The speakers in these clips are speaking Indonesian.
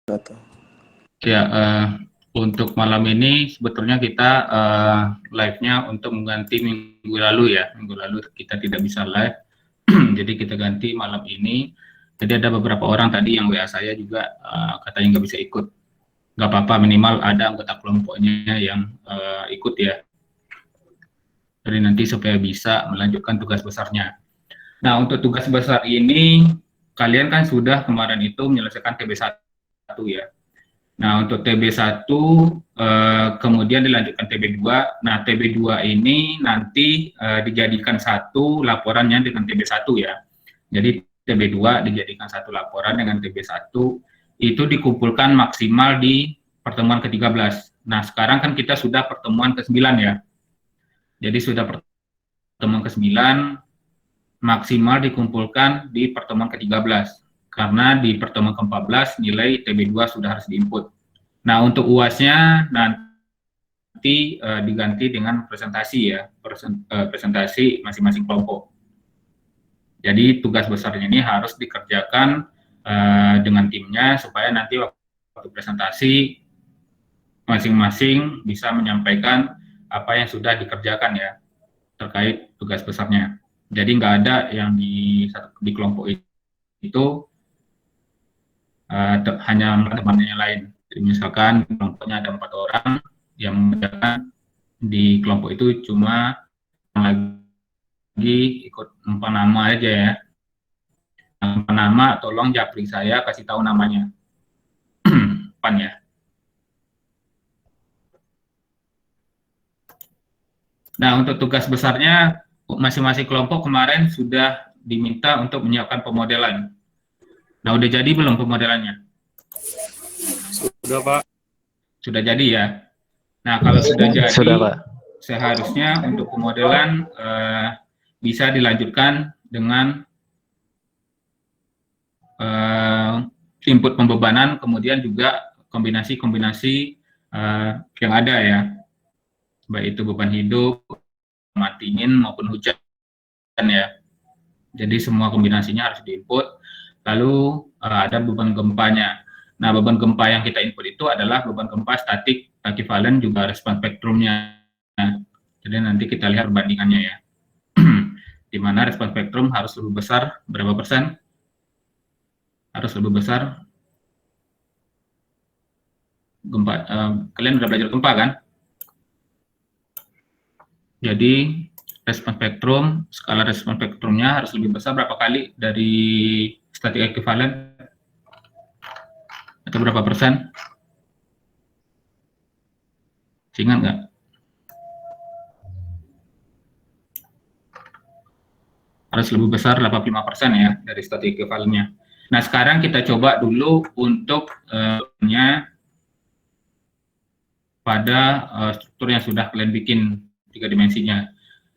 Atau Ya, untuk malam ini sebetulnya kita live-nya untuk mengganti minggu lalu ya. Minggu lalu kita tidak bisa live, jadi kita ganti malam ini. Jadi ada beberapa orang tadi yang WA saya juga katanya nggak bisa ikut. Nggak apa-apa, minimal ada anggota kelompoknya yang ikut ya. Jadi nanti supaya bisa melanjutkan tugas besarnya. Nah, untuk tugas besar ini, kalian kan sudah kemarin itu menyelesaikan TB1 ya. Nah, untuk TB1 kemudian dilanjutkan TB2. Nah, TB2 ini nanti dijadikan satu laporannya dengan TB1 ya. Jadi TB2 dijadikan satu laporan dengan TB1, itu dikumpulkan maksimal di pertemuan ke-13. Nah, sekarang kan kita sudah pertemuan ke-9 ya. Jadi sudah pertemuan ke-9, maksimal dikumpulkan di pertemuan ke-13. Karena di pertemuan ke-14 nilai TB2 sudah harus diinput. Nah, untuk UAS-nya nanti diganti dengan presentasi ya, presentasi masing-masing kelompok. Jadi tugas besarnya ini harus dikerjakan dengan timnya supaya nanti waktu presentasi masing-masing bisa menyampaikan apa yang sudah dikerjakan ya terkait tugas besarnya. Jadi nggak ada yang di kelompok itu hanya teman-temannya lain. Jadi misalkan kelompoknya ada 4 orang yang mengerjakan, di kelompok itu cuma lagi ikut empat nama aja ya. Empat nama, tolong japri saya kasih tahu namanya. Pan ya. Nah, untuk tugas besarnya masing-masing kelompok kemarin sudah diminta untuk menyiapkan pemodelan. Nah, udah jadi belum pemodelannya? sudah Pak. Sudah jadi ya. Nah, kalau sudah jadi, Pak. Seharusnya untuk pemodelan bisa dilanjutkan dengan input pembebanan, kemudian juga kombinasi-kombinasi yang ada ya, baik itu beban hidup, mati dingin maupun hujan ya. Jadi semua kombinasinya harus diinput. Lalu ada beban gempanya. Nah, beban gempa yang kita input itu adalah beban gempa statik, ekivalen, juga respons spektrumnya. Nah, jadi nanti kita lihat perbandingannya ya. Di mana respons spektrum harus lebih besar, berapa persen? Harus lebih besar. Gempa, kalian udah belajar gempa kan? Jadi respons spektrum, skala respons spektrumnya harus lebih besar berapa kali dari statik ekivalen? Atau berapa persen? Ingat nggak? Harus lebih besar 85% ya dari statik ekivalennya. Nah, sekarang kita coba dulu untuk pada struktur yang sudah kalian bikin 3 dimensinya.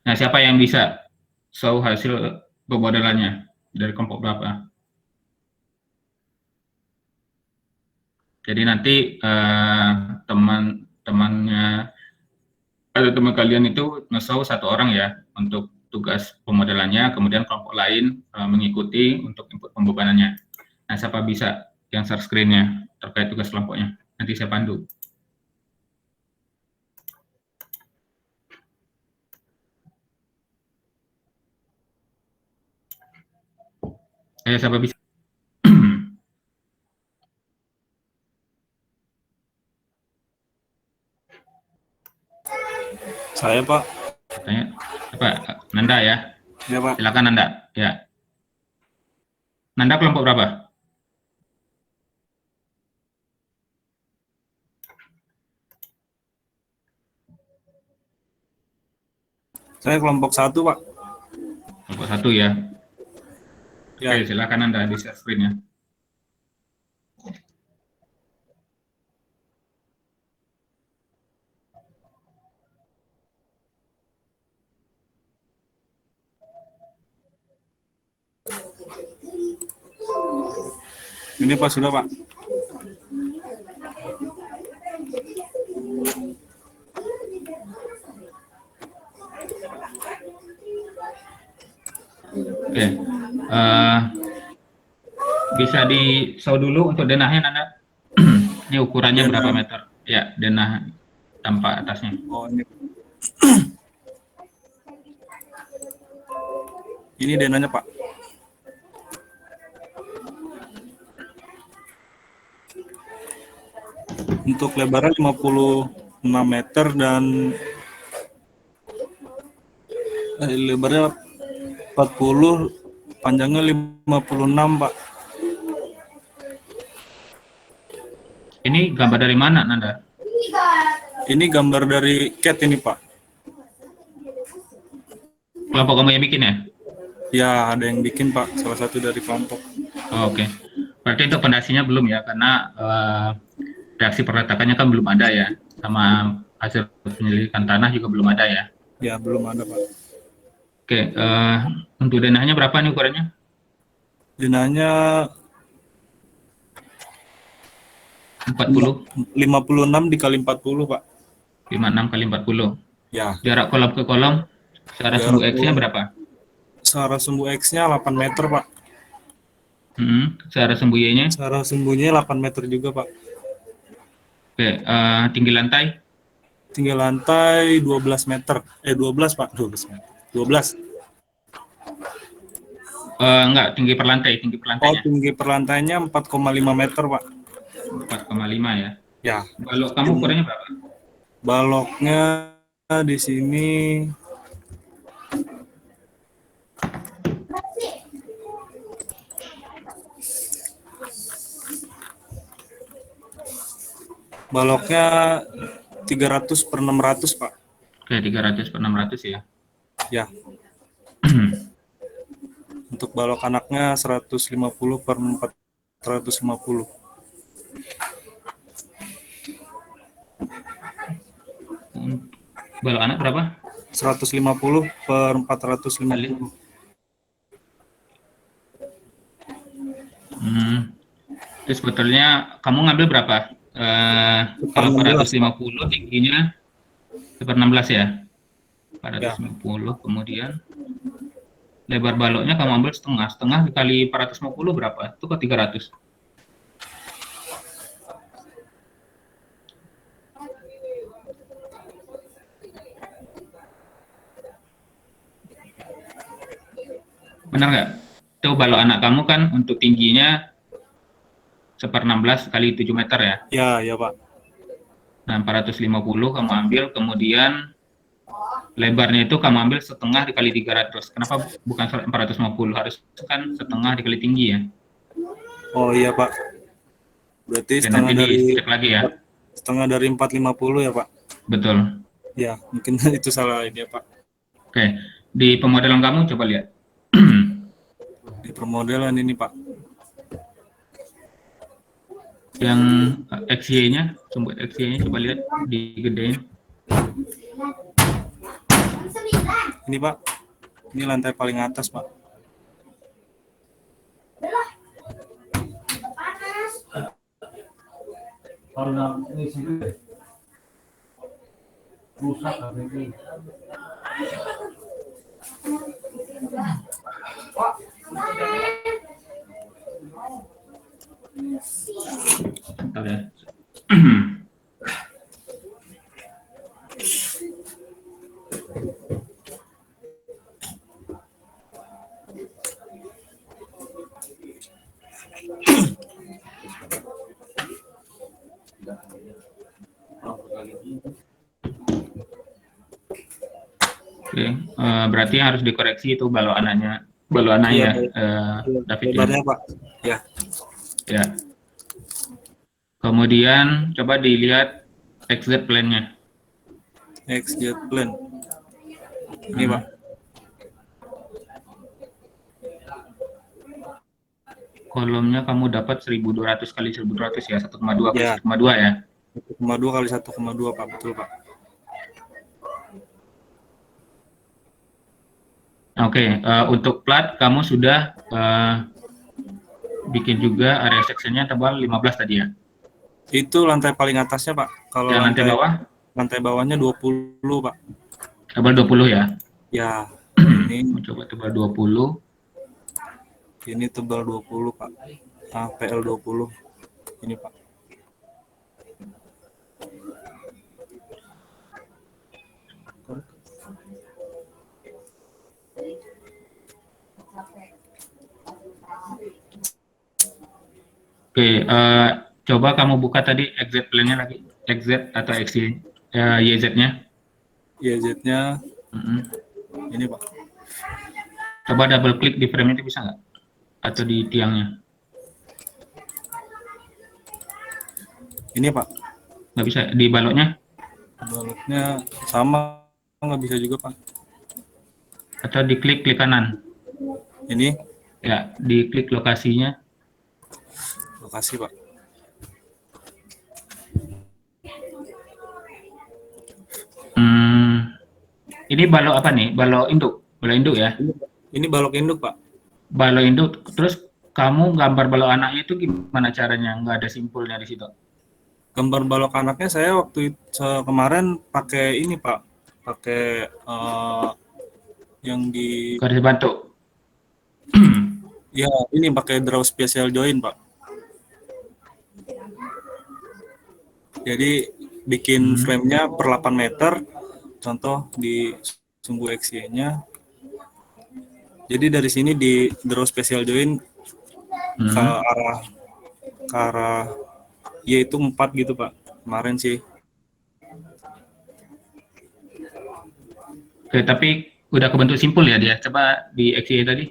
Nah, siapa yang bisa show hasil pemodelannya dari kelompok berapa? Jadi nanti teman-temannya atau teman kalian itu nge-show 1 orang ya untuk tugas pemodelannya, kemudian kelompok lain mengikuti untuk input pembebanannya. Nah, siapa bisa yang share screen-nya terkait tugas kelompoknya? Nanti saya pandu. Siapa bisa? Saya Pak. Katanya apa? Nanda ya? Ya Pak. Silakan Nanda. Ya. Nanda kelompok berapa? Saya kelompok 1 Pak. Kelompok 1 ya. Ya. Oke, silakan Anda di share screen-nya. Ini Pak, sudah Pak. Oke. Bisa di show dulu untuk denahnya Nanda. Ini ukurannya Denah. berapa meter? Ya, denah tampak atasnya. Oh, ini. Ini denahnya, Pak. Untuk lebarnya 56 meter dan lebarnya 40, panjangnya 56, Pak. Ini gambar dari mana, Nanda? Ini gambar dari CAT ini, Pak. Kelompok kamu yang bikin ya? Ya, ada yang bikin, Pak. Salah satu dari kelompok. Oh, oke. Berarti untuk pondasinya belum ya, karena reaksi perletakannya kan belum ada ya, sama hasil penyelidikan tanah juga belum ada ya. Ya, belum ada, Pak. Oke, untuk denahnya berapa nih ukurannya? Denahnya 40, 56 dikali 40, Pak. 56 kali 40. Ya. Jarak kolom ke kolom, secara sumbu X-nya berapa? Searah sumbu X-nya 8 meter, Pak. Secara sumbu Y-nya? Searah sumbunya 8 meter juga, Pak. Oke, tinggi lantai? Tinggi lantai 12 meter. 12, Pak. 12 meter. 12. Enggak, tinggi per lantai, tinggi per Oh, lantainya. tinggi per lantainya 4,5 meter, Pak. 4,5 ya. Ya. Balok kamu ukurannya berapa? Baloknya di sini baloknya 300 per 600, Pak. Oke, 300 per 600 ya. Ya. Untuk balok anaknya 150 per 450. Balok anak berapa? 150 per 450. Terus sebetulnya kamu ngambil berapa? Kalau 450 tingginya per 16 ya? 450, kemudian lebar baloknya kamu ambil setengah dikali 450 berapa? Itu ke 300. Benar nggak? Itu balok anak kamu kan untuk tingginya 1/16 kali 7 meter ya? Ya, Pak. Nah, 450 kamu ambil, kemudian lebarnya itu kamu ambil setengah dikali 300. Kenapa bukan 450? Harus kan setengah dikali tinggi ya? Oh iya, Pak. Berarti Oke, nanti dicek lagi ya. setengah dari 450 ya, Pak? Betul. Ya, mungkin itu salah ini ya, Pak. Oke, di pemodelan kamu coba lihat. Di permodelan ini, Pak. Yang XY-nya, sumbu XY-nya coba lihat, digedein. Ini, Pak. Ini lantai paling atas, Pak. Rusak ini. Bentar ya. Oke, berarti harus dikoreksi itu balok anaknya Iya, David ya. lebarnya, Pak. Ya. Ya. Kemudian coba dilihat XZ plan-nya. XZ plan. Ini, Pak. Kolomnya kamu dapat 1200 kali 1200 ya, 1,2 kali Ya. 1,2 ya. 1,2 kali 1,2, Pak. Betul, Pak. Oke, untuk plat kamu sudah bikin juga area section-nya tebal 15 tadi ya. Itu lantai paling atasnya, Pak. Kalau Yang lantai bawah? Lantai bawahnya 20, Pak. Tebal 20 ya. Ya. Ini Coba tebal 20. Ini tebal 20, Pak. PL 20. Ini, Pak. Oke, coba kamu buka tadi exit plan-nya lagi, exit atau XY, YZ-nya. YZ-nya Mm-mm. ini Pak. Coba double klik di frame itu bisa nggak? Atau di tiangnya? Ini Pak. Nggak bisa. Di baloknya? Baloknya sama, nggak bisa juga Pak. Atau di klik kanan? Ini Ya, di klik lokasinya. lokasi Pak. Hmm, ini balok apa nih? Balok induk. Balok induk ya. Ini balok induk Pak. Balok induk. Terus kamu gambar balok anaknya itu gimana caranya? Nggak ada simpulnya di situ. Gambar balok anaknya saya waktu kemarin pakai ini Pak. Pakai yang di Garis bantu. ya ini pakai draw special join Pak. Jadi bikin frame-nya per 8 meter, contoh di sumbu XY-nya. Jadi dari sini di draw special join ke arah Y itu 4 gitu Pak. Kemarin sih. Oke, tapi udah kebentuk simpul ya dia. Coba di XY tadi.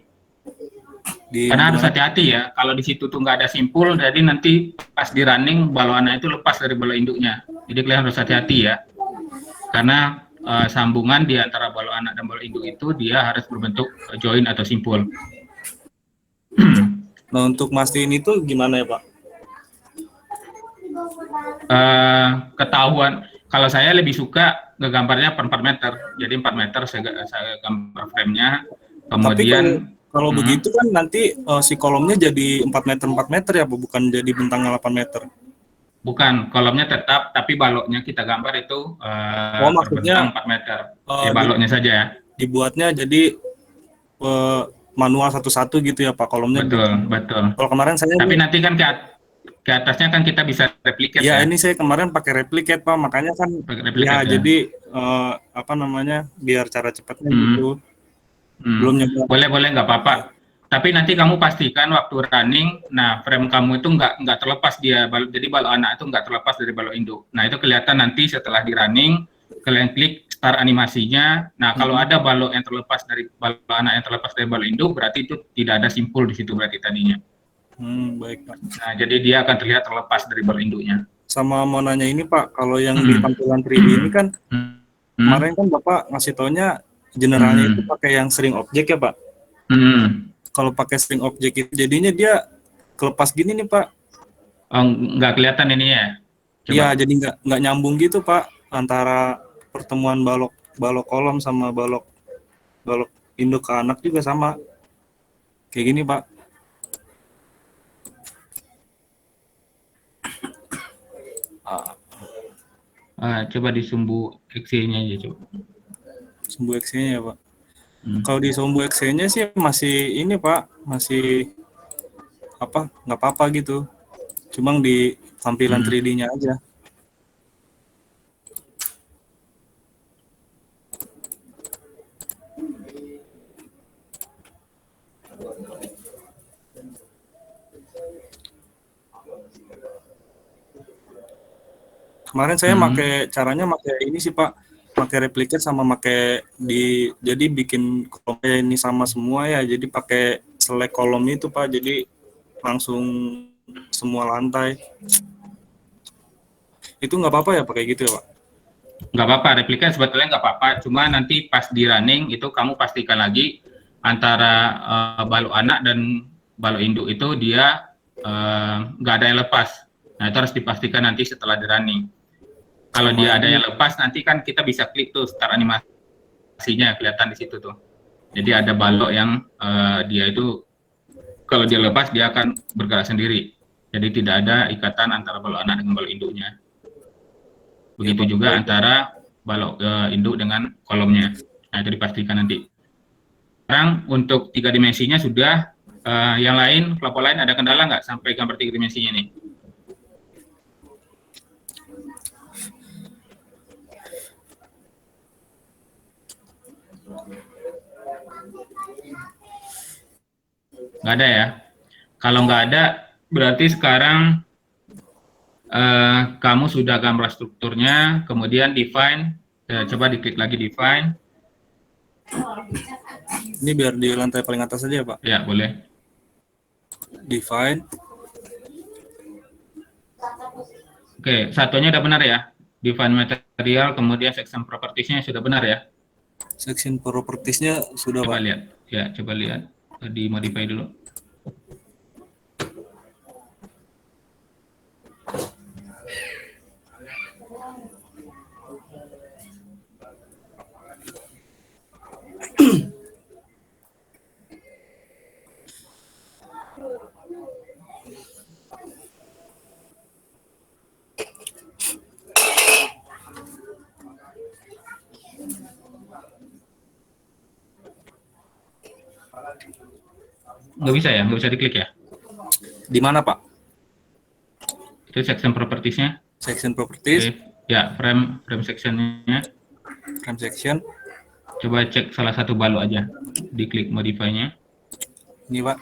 Di Karena harus gimana? hati-hati ya. Kalau di situ tuh nggak ada simpul, jadi nanti pas di running balok anak itu lepas dari balok induknya. Jadi kalian harus hati-hati ya. Karena sambungan di antara balok anak dan balok induk itu dia harus berbentuk join atau simpul. Nah, untuk mastiin itu gimana ya Pak? Ketahuan, kalau saya lebih suka ngegambarnya per 4 meter. Jadi 4 meter saya gambar frame-nya. Tapi kalau Kemudian kalau begitu kan nanti si kolomnya jadi 4 meter ya, bukan jadi bentang 8 meter. bukan, kolomnya tetap, tapi baloknya kita gambar itu Oh, terbentang maksudnya 4 meter. Ya di, baloknya saja ya. dibuatnya jadi manual satu-satu gitu ya Pak, kolomnya Betul, bikin. betul. Kalau kemarin saya Tapi nih, nanti kan ke atasnya kan kita bisa replicate ya ya. ini saya kemarin pakai replicate Pak, makanya kan Pakai ya replicate ya. jadi apa namanya biar cara cepatnya Hmm, gitu. Belum hmm. nyoba. Boleh, nggak apa-apa. Ya. Tapi nanti kamu pastikan waktu running, nah frame kamu itu nggak terlepas dia, jadi balok anak itu nggak terlepas dari balok induk. Nah itu kelihatan nanti setelah di running, kalian klik start animasinya. Nah kalau ada balok yang terlepas dari balok anak yang terlepas dari balok induk, berarti itu tidak ada simpul di situ berarti tadinya. Baik Pak. Nah jadi dia akan terlihat terlepas dari balok induknya. Sama mau nanya ini Pak, kalau yang di tampilan 3D ini kan kemarin kan Bapak ngasih taunya generalnya itu pakai yang string object ya Pak. Kalau pakai string object itu jadinya dia kelepas gini nih Pak. Oh, nggak kelihatan ini ya? Coba. Iya, jadi nggak nyambung gitu Pak antara pertemuan balok balok kolom sama balok balok induk ke anak juga sama. Kayak gini Pak. Coba di sumbu XY-nya aja coba. Sumbu X-nya ya Pak. Kalau di sumbu X-nya sih masih ini Pak, masih apa nggak apa-apa gitu. Cuma di tampilan 3D-nya aja. Kemarin saya caranya pakai ini sih Pak, pakai replicate sama pakai jadi bikin kolomnya ini sama semua ya, jadi pakai select kolom itu Pak, jadi langsung semua lantai. Itu nggak apa-apa ya pakai gitu ya Pak? Nggak apa-apa, replika sebetulnya nggak apa-apa, cuma nanti pas di running itu kamu pastikan lagi antara balok anak dan balok induk itu dia nggak ada yang lepas. Nah itu harus dipastikan nanti setelah di running. Kalau dia ada yang lepas, nanti kan kita bisa klik tuh start animasinya, kelihatan di situ tuh. Jadi ada balok yang dia itu kalau dia lepas dia akan bergerak sendiri. Jadi tidak ada ikatan antara balok anak dengan balok induknya. Begitu ya, juga antara balok induk dengan kolomnya. Nah itu dipastikan nanti. Sekarang untuk 3 dimensinya sudah. Yang lain, kelompok lain ada kendala nggak sampai gambar 3 dimensinya nih? Nggak ada ya? Kalau nggak ada, Berarti sekarang kamu sudah gambar strukturnya, kemudian define, coba diklik lagi define. Ini biar di lantai paling atas saja, Pak. Ya, boleh. Define. Oke, satunya udah benar ya. Define material, kemudian section properties-nya sudah benar ya. Section properties-nya sudah, Coba Pak. lihat. Ya, coba lihat. Di modify dulu. Nggak bisa ya? Nggak bisa diklik ya? Di mana, Pak? Itu section properties-nya. Section properties. Oke. Ya, frame section-nya. Frame section. Coba cek salah satu balok aja. Diklik modify-nya. Ini, Pak.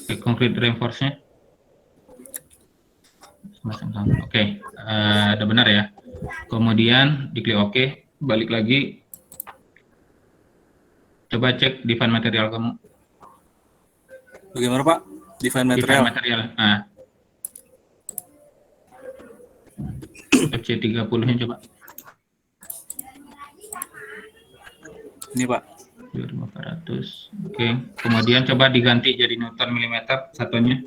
Oke, concrete reinforce-nya. Oke, udah benar ya. Kemudian diklik OK, balik lagi. Coba cek define material kamu. Bagaimana, Pak? Define material. Define material. Nah. FC30-nya coba. Ini, Pak. 2400. Oke, kemudian coba diganti jadi Newton milimeter satunya.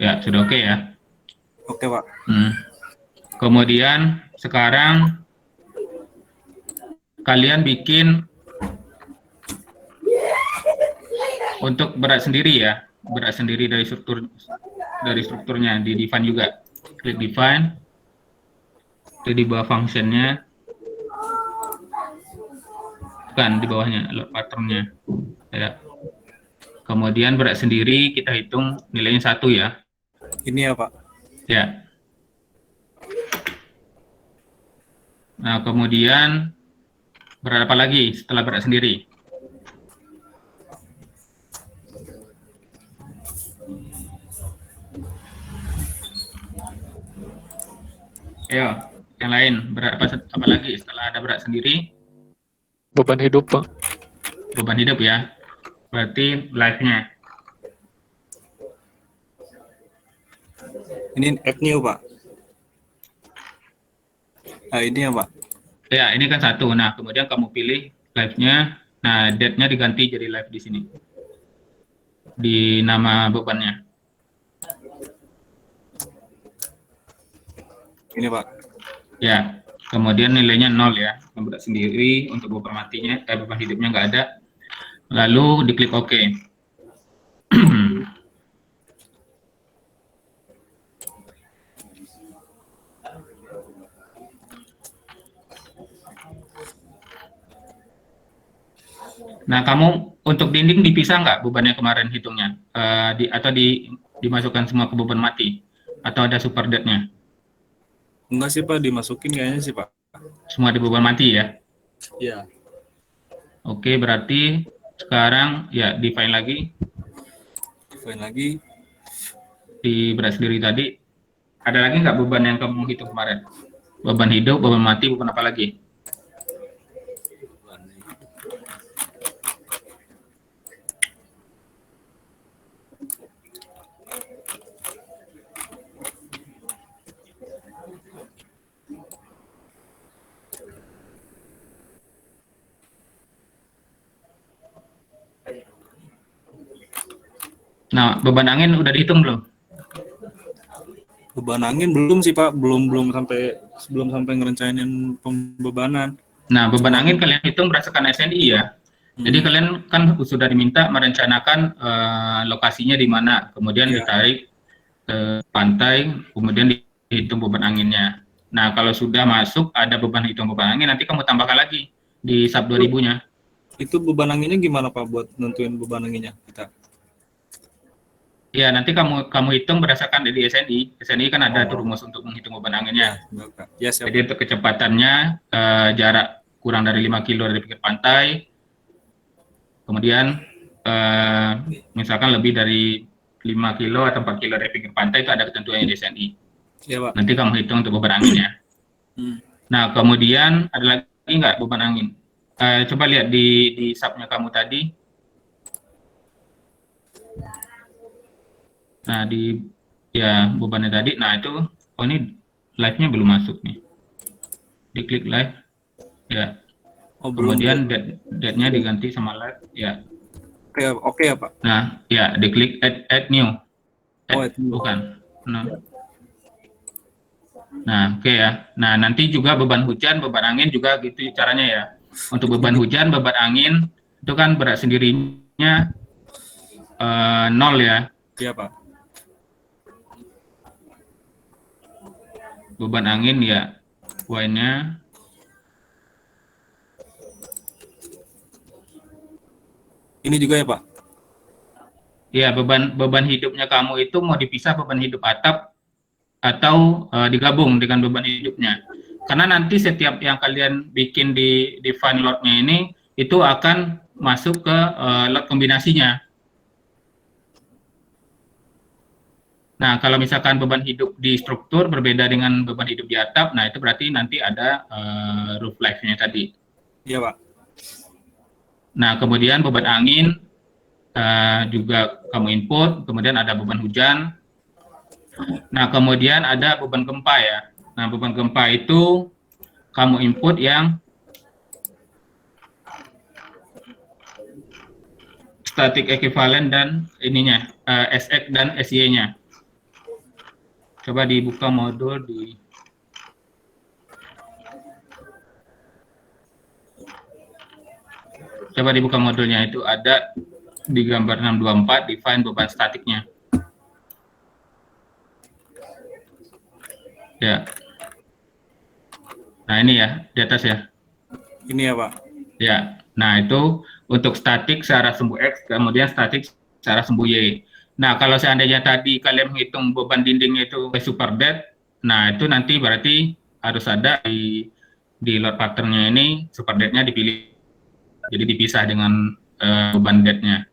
Ya, sudah oke ya. Oke, Pak. Kemudian sekarang kalian bikin untuk berat sendiri ya, berat sendiri dari strukturnya di define juga. Klik define, klik di bawah functionnya, kan di bawahnya load patternnya. Ya. Kemudian berat sendiri kita hitung nilainya 1 ya. Ini ya, Pak. Ya. Nah, kemudian berat apa lagi setelah berat sendiri? Ayo, yang lain berat apa lagi setelah ada berat sendiri? Beban hidup, Pak. Beban hidup ya. Berarti life-nya. Ini add new, Pak. Nah, ini ya, Pak. Ya, ini kan 1. Nah, kemudian kamu pilih life-nya. Nah, date-nya diganti jadi life di sini. Di nama bebannya. Ini, Pak. Ya, kemudian nilainya 0 ya. Berat sendiri untuk beban matinya, beban hidupnya nggak ada. Lalu diklik OK. Nah, kamu untuk dinding dipisah nggak bebannya kemarin hitungnya? Atau dimasukkan semua ke beban mati? Atau ada super debt-nya? Enggak sih, Pak. Dimasukin kayaknya sih, Pak. Semua di beban mati ya? Iya. Oke, berarti sekarang ya define lagi. Define lagi. Di berat sendiri tadi. Ada lagi nggak beban yang kamu hitung kemarin? Beban hidup, beban mati, beban apa lagi? Nah, beban angin udah dihitung belum? Beban angin belum sih, Pak. Belum sampai ngerencanain pembebanan. Nah, beban angin kalian hitung berdasarkan SNI ya. Jadi kalian kan sudah diminta merencanakan lokasinya di mana, kemudian ditarik ke pantai, kemudian dihitung beban anginnya. Nah, kalau sudah masuk ada beban hitung beban angin, nanti kamu tambahkan lagi di sub 2000-nya. Itu beban anginnya gimana, Pak, buat nentuin beban anginnya kita? Ya, nanti kamu hitung berdasarkan dari SNI. SNI kan ada tuh Oh, rumus untuk menghitung beban ya, anginnya. Bapak. Ya, siap. Jadi untuk kecepatannya jarak kurang dari 5 kilo dari pinggir pantai, kemudian eh, misalkan lebih dari 5 kilo atau 4 kilo dari pinggir pantai itu ada ketentuannya di SNI. Ya, Pak. Nanti kamu hitung untuk beban anginnya. Hmm. Nah, kemudian ada lagi nggak beban angin? Coba lihat di subnya kamu tadi. Nah, ya bebannya tadi. Nah, itu ini live-nya belum masuk nih. Diklik live. Ya. Oh, belum Kemudian berarti. date-nya diganti sama live. Ya. Oke, oke ya, Pak. Nah, ya diklik add new. Oh, itu. Bukan. Nah, oke ya. Nah, nanti juga beban hujan, beban angin juga gitu caranya ya. Untuk beban hujan, beban angin itu kan berat sendirinya 0 ya. Iya, Pak. Beban angin ya Y-nya Ini juga ya, Pak. ya beban hidupnya kamu itu mau dipisah beban hidup atap atau digabung dengan beban hidupnya. Karena nanti setiap yang kalian bikin di file load-nya ini itu akan masuk ke load kombinasinya. Nah, kalau misalkan beban hidup di struktur berbeda dengan beban hidup di atap, nah itu berarti nanti ada roof life-nya tadi. Iya, Pak. Nah, kemudian beban angin juga kamu input, kemudian ada beban hujan. Nah, kemudian ada beban gempa ya. Nah, beban gempa itu kamu input yang static equivalent dan ininya, SX dan SY-nya. Coba dibuka modul coba dibuka modulnya, itu ada di gambar 624 define beban statiknya. Ya. Nah, ini ya, di atas ya. Ini ya, Pak. Ya. Nah, itu untuk statik searah sumbu X, kemudian statik searah sumbu Y. Nah, kalau seandainya tadi kalian menghitung beban dindingnya itu super dead, nah itu nanti berarti harus ada di load pattern-nya ini super dead-nya dipilih. Jadi dipisah dengan beban dead-nya.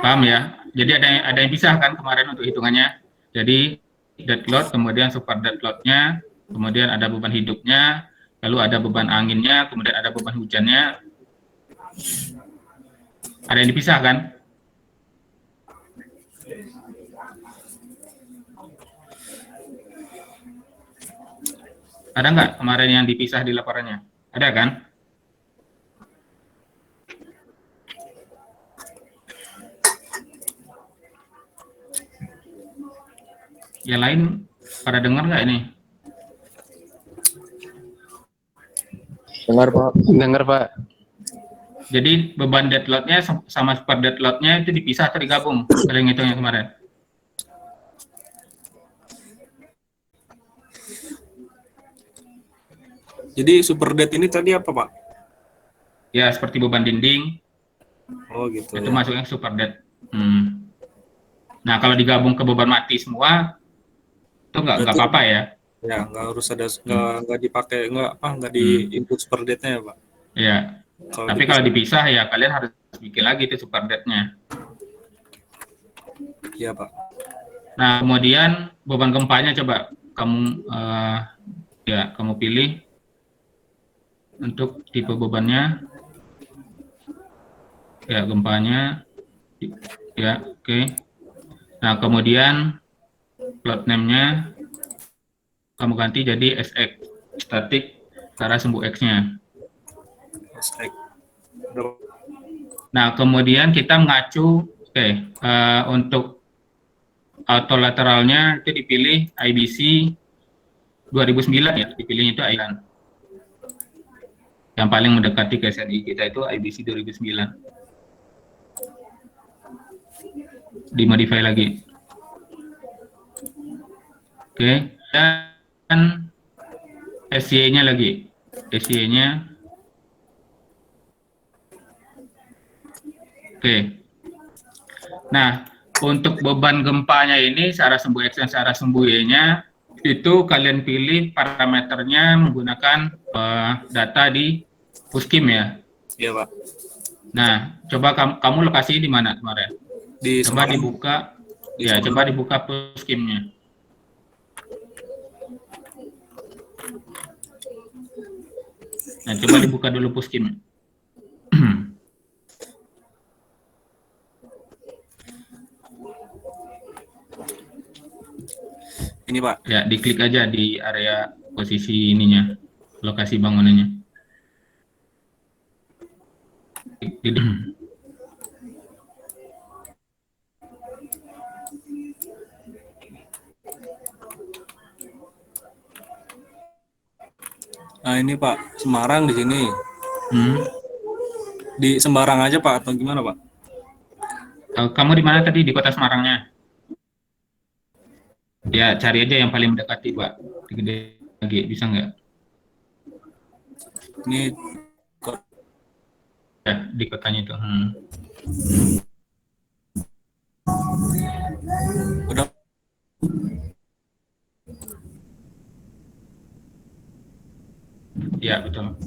Paham ya? Jadi ada yang pisah kan kemarin untuk hitungannya. Jadi dead load, kemudian super dead load-nya, kemudian ada beban hidupnya, lalu ada beban anginnya, kemudian ada beban hujannya. Ada yang dipisah kan? Ada nggak kemarin yang dipisah di laporannya? Ada kan? Yang lain pada dengar nggak ini? Dengar, Pak. Dengar, Pak. Jadi beban dead load-nya sama super dead load-nya itu dipisah atau digabung? Kalian ngitungnya kemarin? Jadi super dead ini tadi apa, Pak? Ya, seperti beban dinding, Oh, gitu itu ya. masuknya super dead. Nah, kalau digabung ke beban mati semua, itu nggak Berarti apa-apa ya. ya nggak harus ada nggak dipakai nggak di input super dead-nya ya, Pak. Ya. Kalau Tapi kalau dipisah. dipisah ya kalian harus bikin lagi itu super dead-nya. Iya, Pak. Nah, kemudian beban gempanya coba kamu kamu pilih untuk tipe bebannya. Ya, gempanya ya, oke. Nah, kemudian plot name-nya kamu ganti jadi SX, static searah sumbu X-nya. SX. Nah, kemudian kita mengacu, untuk auto lateralnya itu dipilih IBC 2009 ya, dipilihnya itu IBC. Yang paling mendekati ke SNI kita itu IBC 2009. Dimodify lagi. Oke, dan SY-nya lagi. SY-nya Oke. Nah, untuk beban gempanya ini searah sumbu X dan searah sumbu Y-nya itu kalian pilih parameternya menggunakan data di Puskim ya. Iya Pak. Nah, coba kamu lokasi di mana kemarin? Di Coba Semarang. dibuka. Di Ya, Semarang. coba dibuka Puskimnya. Nah, coba dibuka dulu Puskim. Ini Pak. Ya, diklik aja di area posisi ininya, lokasi bangunannya. Nah ini Pak, Semarang di sini. Di Sembarang aja Pak atau gimana Pak? Kamu di mana tadi, di kota Semarangnya? Ya, cari aja yang paling mendekati, Pak. Gede lagi, bisa nggak? Ini Ya, di kotanya itu. udah. Ya, betul.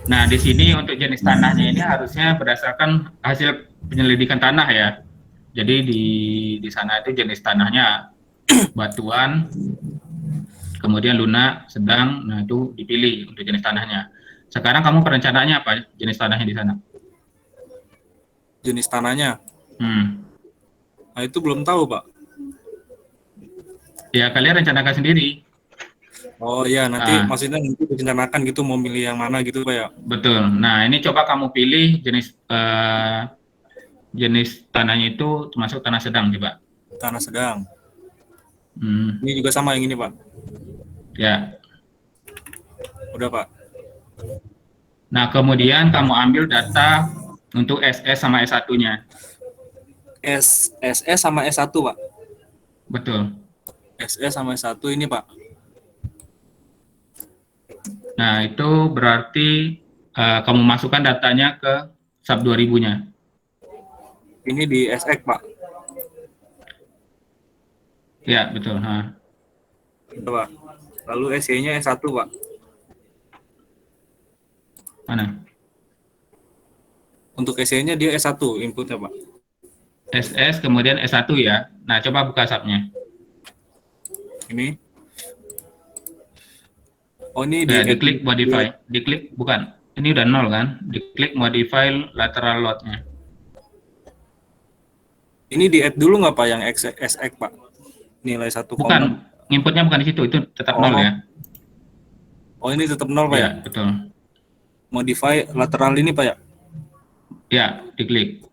Nah, di sini untuk jenis tanahnya ini harusnya berdasarkan hasil penyelidikan tanah ya. Jadi di sana itu jenis tanahnya batuan, kemudian lunak, sedang, nah itu dipilih untuk jenis tanahnya. Sekarang kamu perencanaannya apa jenis tanahnya di sana? Jenis tanahnya. Nah itu belum tahu Pak. Ya, kalian rencanakan sendiri. Oh iya, nanti maksudnya nanti direncanakan gitu mau milih yang mana gitu Pak ya? Betul. Nah, ini coba kamu pilih jenis jenis tanahnya itu termasuk tanah sedang coba. Tanah sedang. Ini juga sama yang ini Pak. Ya. Udah Pak. Nah, kemudian kamu ambil data untuk SS sama S1-nya. SS sama S1 Pak. Betul. SS sama S1 ini Pak. Nah, itu berarti kamu masukkan datanya ke SAP 2000-nya. Ini di SX Pak. Ya, betul. Itu Pak. Lalu SY-nya S1 Pak. Mana? Untuk SY-nya dia S1 inputnya Pak. SS kemudian S1 ya. Nah, coba buka SAP-nya. Ini. Oh ini Ya, diklik modify. Diklik, bukan. Ini udah 0 kan? Diklik modify lateral load-nya. Ini di add dulu nggak Pak yang SX Pak? Nilai 1, bukan, inputnya bukan di situ, itu tetap 0 ya. Oh ini tetap 0 Pak ya? Betul. Modify lateral ini Pak ya? Ya, diklik.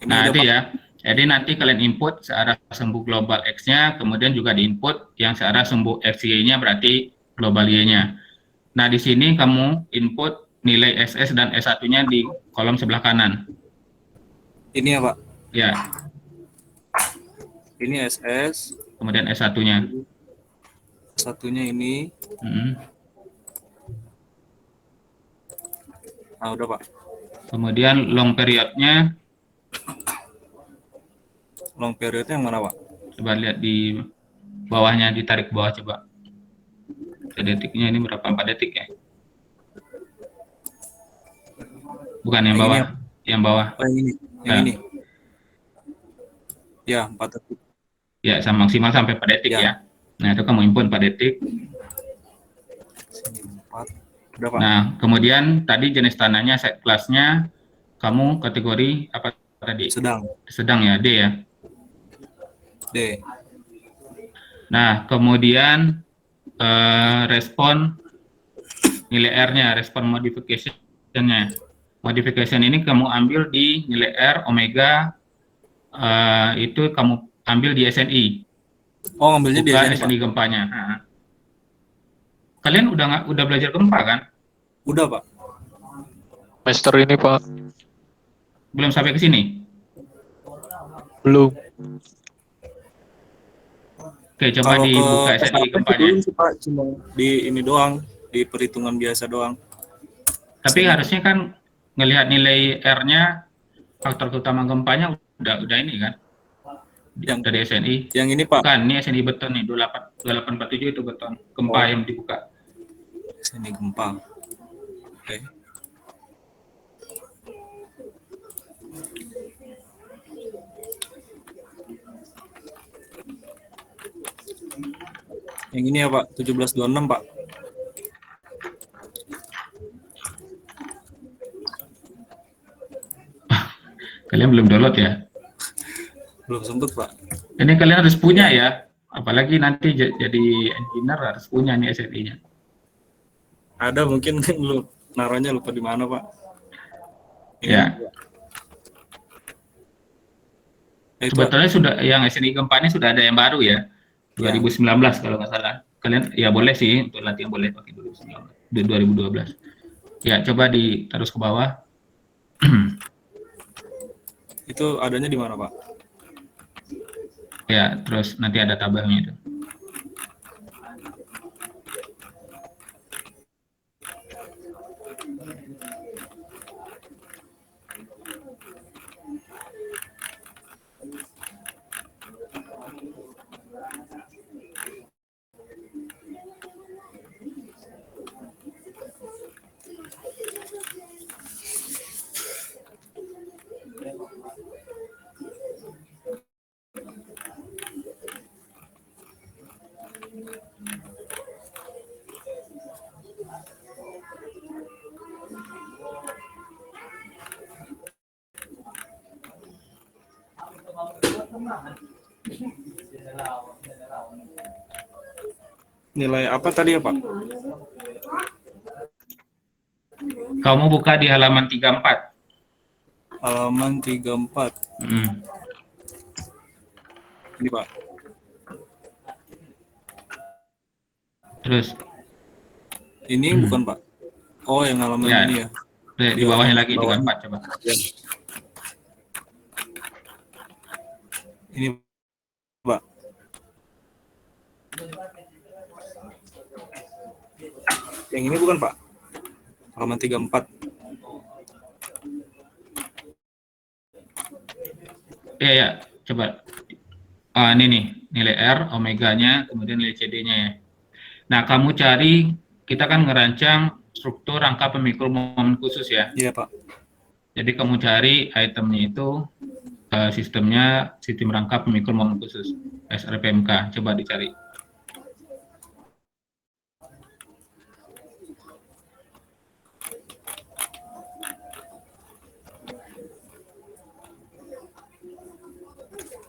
Nah, itu ya. Jadi nanti kalian input searah sumbu global X-nya, kemudian juga diinput yang searah sumbu XY-nya berarti global Y-nya. Nah, di sini kamu input nilai SS dan S1-nya di kolom sebelah kanan. Ini ya Pak? Ya. Ini SS. Kemudian S1-nya. S1-nya ini. Nah, udah Pak. Kemudian long period-nya. Long period-nya yang mana Pak? Coba lihat di bawahnya, ditarik ke bawah coba. Detiknya ini berapa? 4 detik ya? Bukan yang bawah. Yang bawah. Oh, yang ini. Yang ini. Ya, 4 detik. Ya, maksimal sampai 4 detik ya. Nah, itu kamu input 4 detik. 4. Udah Pak. Nah, kemudian tadi jenis tanahnya, set kelasnya, kamu kategori apa tadi? Sedang. Sedang ya, D ya? D. Nah, kemudian respon nilai R-nya, respon modification-nya. Modification ini kamu ambil di nilai R, omega, itu kamu ambil di SNI. Oh, ngambilnya di SNI gempanya. Nah. Kalian udah belajar gempa kan? Udah Pak. Semester ini Pak. Belum sampai ke sini? Belum. Oke, coba dibuka SNI gempanya. Belum sih Pak, cuma di ini doang, di perhitungan biasa doang. Tapi harusnya kan ngelihat nilai R-nya, faktor utama gempanya udah ini kan, Yang dari SNI. yang ini Pak, Bukan, ini SNI beton nih, 2847 itu beton. Gempa Oh. yang dibuka. sini gempa. Oke. Yang ini ya Pak, 1726 Pak. Kalian belum download ya? Belum sempet Pak. Ini kalian harus punya ya. Apalagi nanti jadi engineer harus punya nih SNI-nya. Ada mungkin lu naruhnya lupa di mana Pak. Ini Ya. Pak. Itu Sebetulnya sudah yang SNI gempa ini sudah ada yang baru ya. 2019 kalau nggak salah. Kalian ya boleh sih untuk latihan boleh pakai 2019, 2012. Ya, coba ditaruh ke bawah. itu adanya di mana Pak? Ya, terus nanti ada tabelnya itu. Nilai apa tadi ya Pak? Kamu buka di halaman 34. Halaman 34. Ini Pak. Terus Ini bukan Pak. Oh, yang halaman ya, ini ya. di bawahnya halaman lagi bawahnya. 34 coba. Ya. Ini Pak. Yang ini bukan Pak. Halaman 34. Iya ya, coba. Ini nih nilai R, omeganya, kemudian nilai CD-nya ya. Nah, kamu cari, kita kan ngerancang struktur rangka pemikul momen khusus ya. Iya Pak. Jadi kamu cari itemnya itu sistem rangka pemikul momen khusus SRPMK. Coba dicari.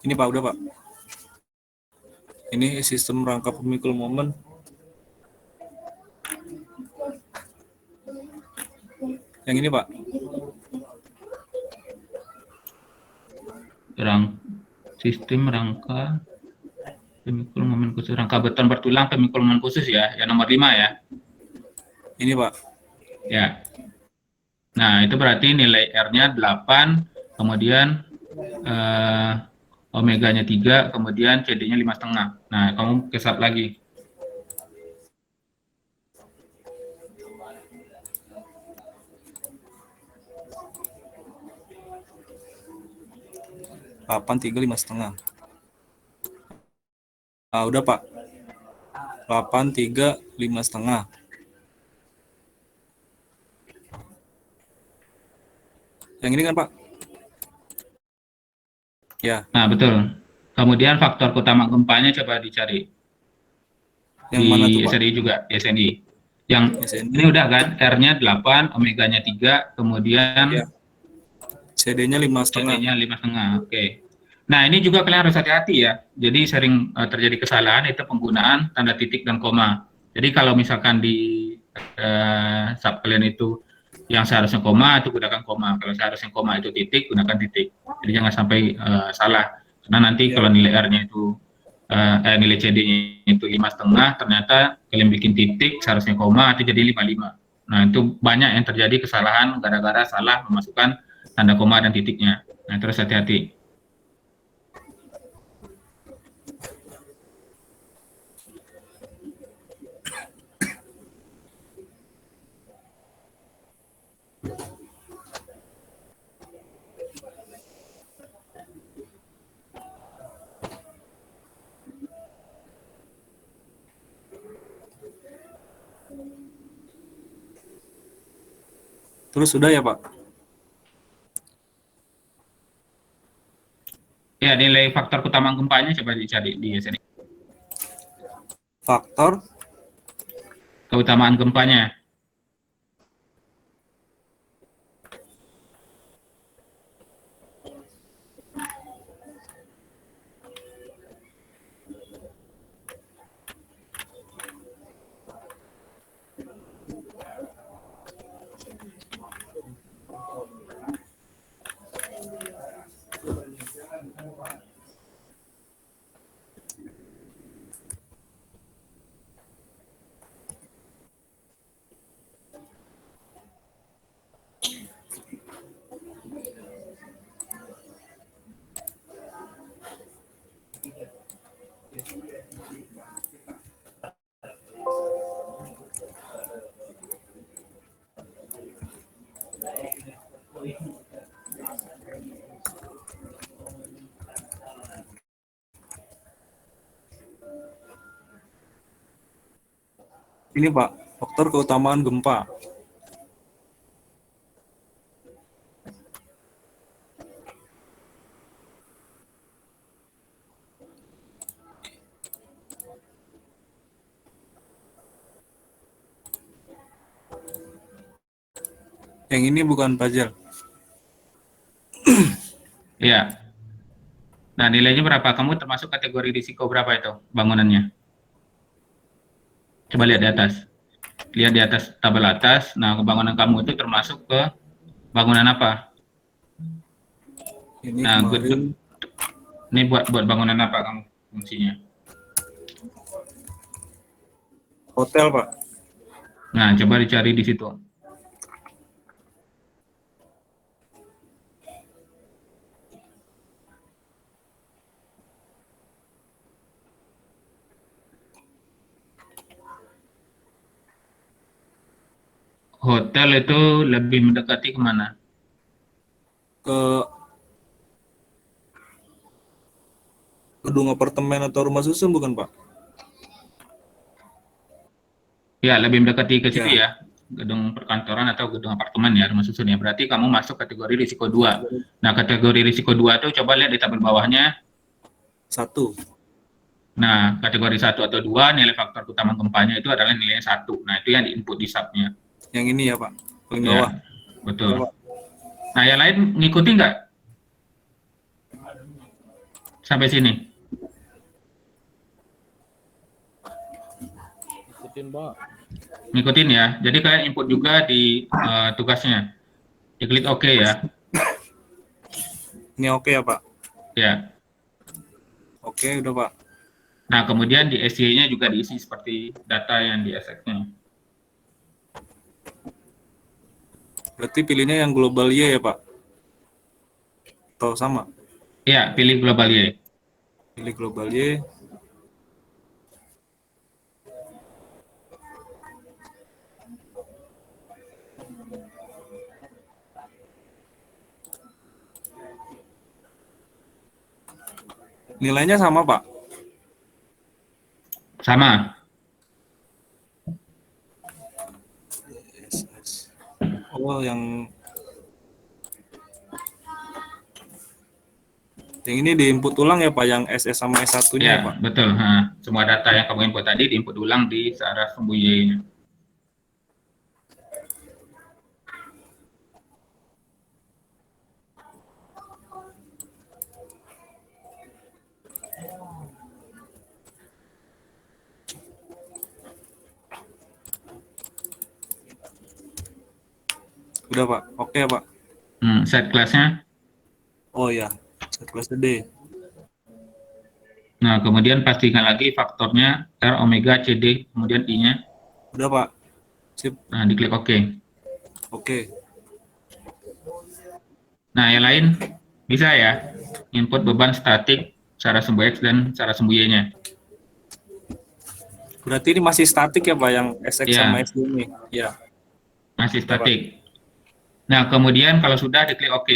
Ini Pak, udah Pak. Ini sistem rangka pemikul momen. Yang ini Pak. Sistem rangka pemikul momen khusus, rangka beton bertulang pemikul momen khusus ya, yang nomor 5 ya. Ini Pak. Ya. Nah, itu berarti nilai R-nya 8, kemudian omeganya 3, kemudian CD-nya 5,5. Nah, kamu kesat lagi. Delapan, 3, 5,5. Ah, udah Pak. 8, 3, 5,5. Yang ini kan Pak? Ya. Nah, betul. Kemudian faktor utama gempanya coba dicari. Yang di mana tuh Pak? SNI juga, di SNI. Yang SNI. ini udah kan, R-nya 8, omeganya 3, kemudian Ya. CD-nya 5,5. CD-nya 5,5. Oke. Nah, ini juga kalian harus hati-hati ya. Jadi sering terjadi kesalahan itu penggunaan tanda titik dan koma. Jadi kalau misalkan di sub kalian itu yang seharusnya koma itu gunakan koma. Kalau seharusnya koma itu titik, gunakan titik. Jadi jangan sampai salah. Karena nanti kalau nilai R-nya itu nilai CD-nya itu 5,5, ternyata kalian bikin titik seharusnya koma itu jadi 5,5. Nah, itu banyak yang terjadi kesalahan gara-gara salah memasukkan tanda koma dan titiknya. Nah, terus hati-hati. Terus sudah ya Pak? Ya, nilai faktor keutamaan gempanya coba dicari di sini. Faktor Keutamaan gempanya. ini Pak, faktor keutamaan gempa. Yang ini bukan puzzle. Ya. Nah, nilainya berapa? Kamu termasuk kategori risiko berapa itu bangunannya? Coba lihat di atas. Lihat di atas tabel atas. Nah, bangunan kamu itu termasuk ke bangunan apa? Ini Nah, kemarin ini buat bangunan apa kamu fungsinya? hotel Pak. Nah, coba dicari di situ. Hotel itu lebih mendekati kemana? Ke gedung apartemen atau rumah susun bukan Pak? Ya, lebih mendekati ke situ Ya. ya. Gedung perkantoran atau gedung apartemen ya, rumah susun ya. Berarti kamu masuk kategori risiko 2. Nah, kategori risiko 2 itu coba lihat di tabel bawahnya. 1. Nah, kategori 1 atau 2 nilai faktor utama gempanya itu adalah nilainya 1. Nah, itu yang di input di sub-nya. Yang ini ya Pak, paling Ya, bawah. betul. Ya, Pak. Nah, yang lain ngikuti nggak? Sampai sini. Ikutin, Pak. Ngikutin ya. Jadi kalian input juga di tugasnya. Diklik OK ya. Ini oke ya Pak? Ya. Oke, udah Pak. Nah, kemudian di SY-nya juga diisi seperti data yang di SX-nya. Berarti pilihnya yang global Y ya Pak? Atau sama? Ya, pilih global Y. Pilih global Y. Nilainya sama Pak? Sama. Oh, yang ini diinput ulang ya Pak, yang SS sama S1-nya ya Ya, Pak? betul. Semua data yang kamu input tadi diinput ulang di searah sumbu Y-nya. Udah Pak, oke ya Pak? Set kelasnya. Oh ya, kelas D. Nah, kemudian pastikan lagi faktornya R, omega, CD, kemudian I-nya. Udah Pak, sip, Nah, diklik OK. oke. Nah, yang lain bisa ya. Input beban statik, searah sumbu X dan searah sumbu Y-nya. Berarti ini masih statik ya Pak, yang SX Ya. sama SD ini? Ya. Masih statik. Nah, kemudian kalau sudah diklik OK.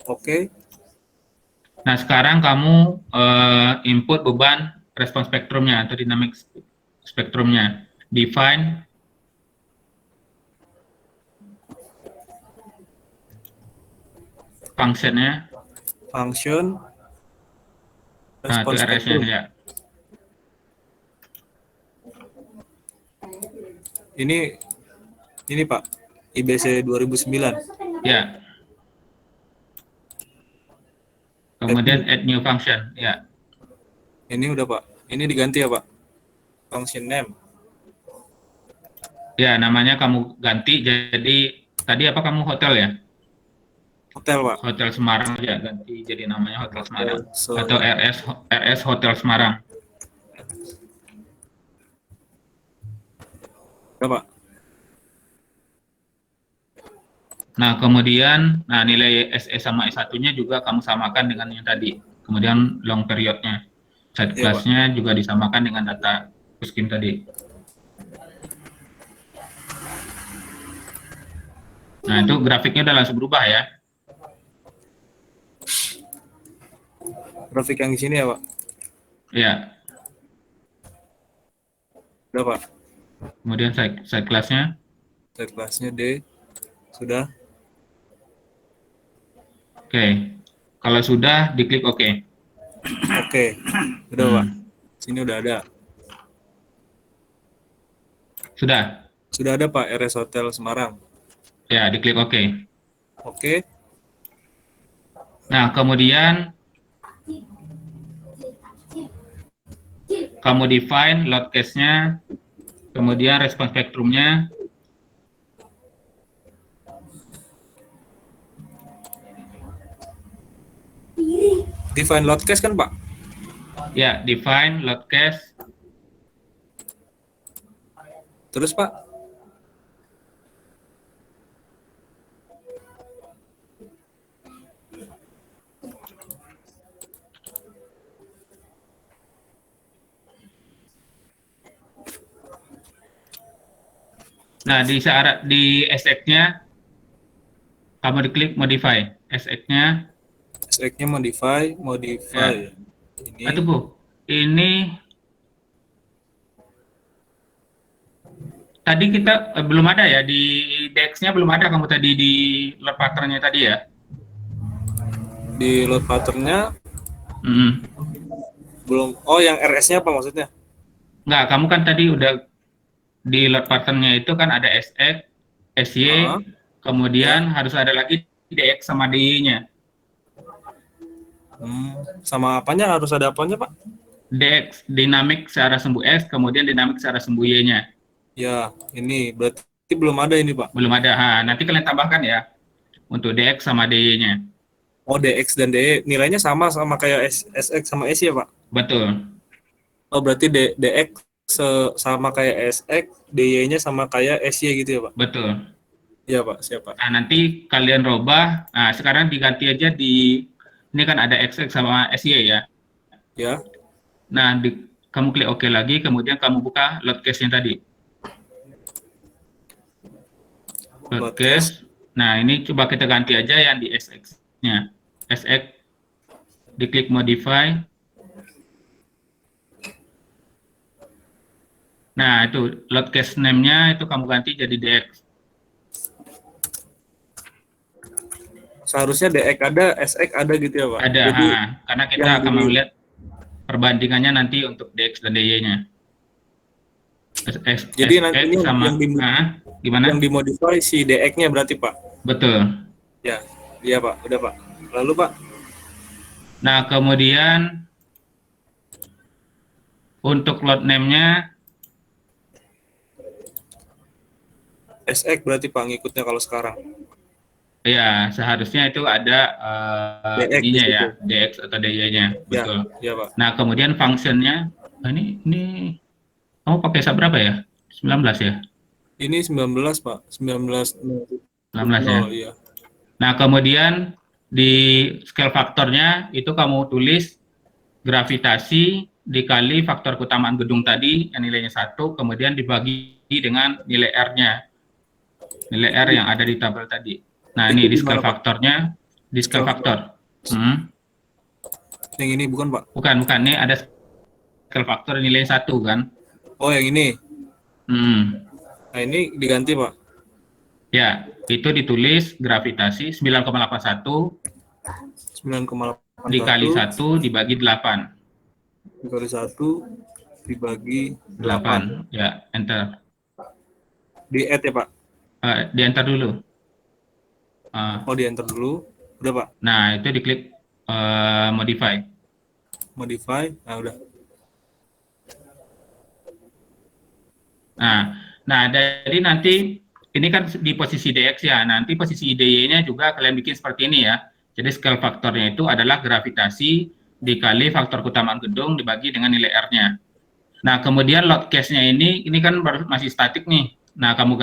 Oke. Nah, sekarang kamu input beban respons spektrumnya atau dynamic spektrumnya. Define Function-nya, function, nah itu response RS-nya spectrum. ya. Ini Pak, IBC 2009. Ya. Kemudian add new function, ya. Ini udah Pak. Ini diganti ya Pak. Function name. Ya, namanya kamu ganti. Jadi tadi apa kamu hotel ya? Hotel Pak. Hotel Semarang ya, ganti jadi namanya Hotel Semarang So, atau RS Hotel Semarang. udah Pak. Nah, kemudian nilai SE sama S1-nya juga kamu samakan dengan yang tadi. Kemudian long period-nya. Side Iya, class-nya juga disamakan dengan data Puskim tadi. Nah, itu grafiknya udah langsung berubah ya. Grafik yang di sini ya Pak. Iya. Udah Pak. Kemudian side class-nya. Side class-nya D. Sudah. Oke. Kalau sudah, diklik OK. Oke. Udah Pak. Sini udah ada. Sudah? Sudah ada Pak, RS Hotel Semarang. Ya, diklik OK. Oke. Nah, kemudian kamu define load case-nya, kemudian response spectrum-nya. Define load case kan Pak? Ya, define load case. Terus Pak? Nah, di SX-nya kamu diklik modify. SX-nya. SX-nya modify. Ya. Ini. Itu Bu. Ini tadi kita belum ada ya di DX-nya, belum ada kamu tadi di load pattern-nya tadi ya. Di load pattern-nya Hmm. belum. Oh, yang RS-nya apa maksudnya? Enggak, kamu kan tadi udah di load pattern-nya itu kan ada SX, SY, kemudian harus ada lagi DX sama DY-nya. Sama apanya, harus ada apanya Pak? DX dinamik searah sumbu X, kemudian dinamik searah sumbu Y-nya. Ya, ini berarti belum ada ini Pak. Belum ada. Nanti kalian tambahkan ya untuk DX sama DY-nya. Oh, DX dan DE nilainya sama kayak SX sama SY ya Pak? Betul. Oh, berarti DX sama kayak SX, DY-nya sama kayak SY gitu ya Pak? Betul. Iya Pak, siap Pak. Nah, nanti kalian robah. Nah, sekarang diganti aja ini kan ada XX sama SY ya. Ya. Nah, kamu klik OK lagi, kemudian kamu buka load case-nya tadi. Load case. Nah, ini coba kita ganti aja yang di SX-nya. SX, diklik modify. Nah, itu load case name-nya itu kamu ganti jadi DX. Seharusnya DX ada, SX ada gitu ya Pak? Ada, Jadi, karena kita akan melihat perbandingannya nanti untuk DX dan DY-nya. Jadi nanti sama, gimana? Yang dimodify si DX-nya berarti Pak? Betul. Ya, iya Pak, udah Pak. Lalu Pak? Nah, kemudian untuk load name-nya SX berarti Pak ngikutnya kalau sekarang? ya, seharusnya itu ada DX ininya ya, gitu. DX atau DY-nya, betul. Ya Pak. Nah, kemudian function-nya, ini kamu pakai SAP berapa ya? 19 ya? Ini 19 Pak, 19 ya? Iya. Nah, kemudian di scale faktornya itu kamu tulis gravitasi dikali faktor keutamaan gedung tadi yang nilainya 1, kemudian dibagi dengan nilai R-nya. Nilai R yang ada di tabel tadi. Nah, ini di scale faktornya, di scale faktor. Yang ini bukan Pak? Bukan, ini ada scale faktor nilai 1 kan? Oh, yang ini? Nah, ini diganti Pak? Ya, itu ditulis gravitasi 9,81 9,81 dikali 1 dibagi 8. dikali 1 dibagi 8. 8. Ya, enter. Di add ya Pak? Di enter dulu. Oh, di enter dulu. Udah Pak? Nah, itu diklik modify. Modify. Nah, udah. Nah, jadi nanti ini kan di posisi DX ya. Nanti posisi DY-nya juga kalian bikin seperti ini ya. Jadi scale faktornya itu adalah gravitasi dikali faktor keutamaan gedung dibagi dengan nilai R-nya. Nah, kemudian load case-nya ini kan baru masih statik nih. Nah, kamu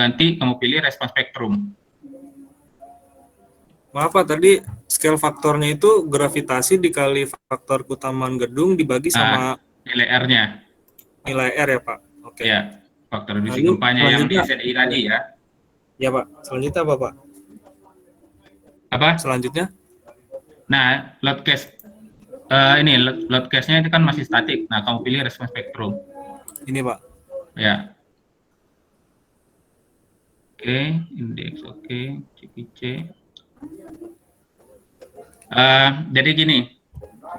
pilih respons spektrum. Maaf Pak, tadi scale faktornya itu gravitasi dikali faktor keutamaan gedung dibagi sama nilai R-nya. Nilai R ya Pak? Oke. Ya, faktor reduksi Lalu, gempanya yang di SNI tadi ya. Ya Pak. Selanjutnya apa Pak? Apa? Selanjutnya? Nah, load case load case-nya itu kan masih statik. Nah, kamu pilih respons spektrum. Ini Pak. Ya. Oke, indeks oke, CPC. Jadi gini,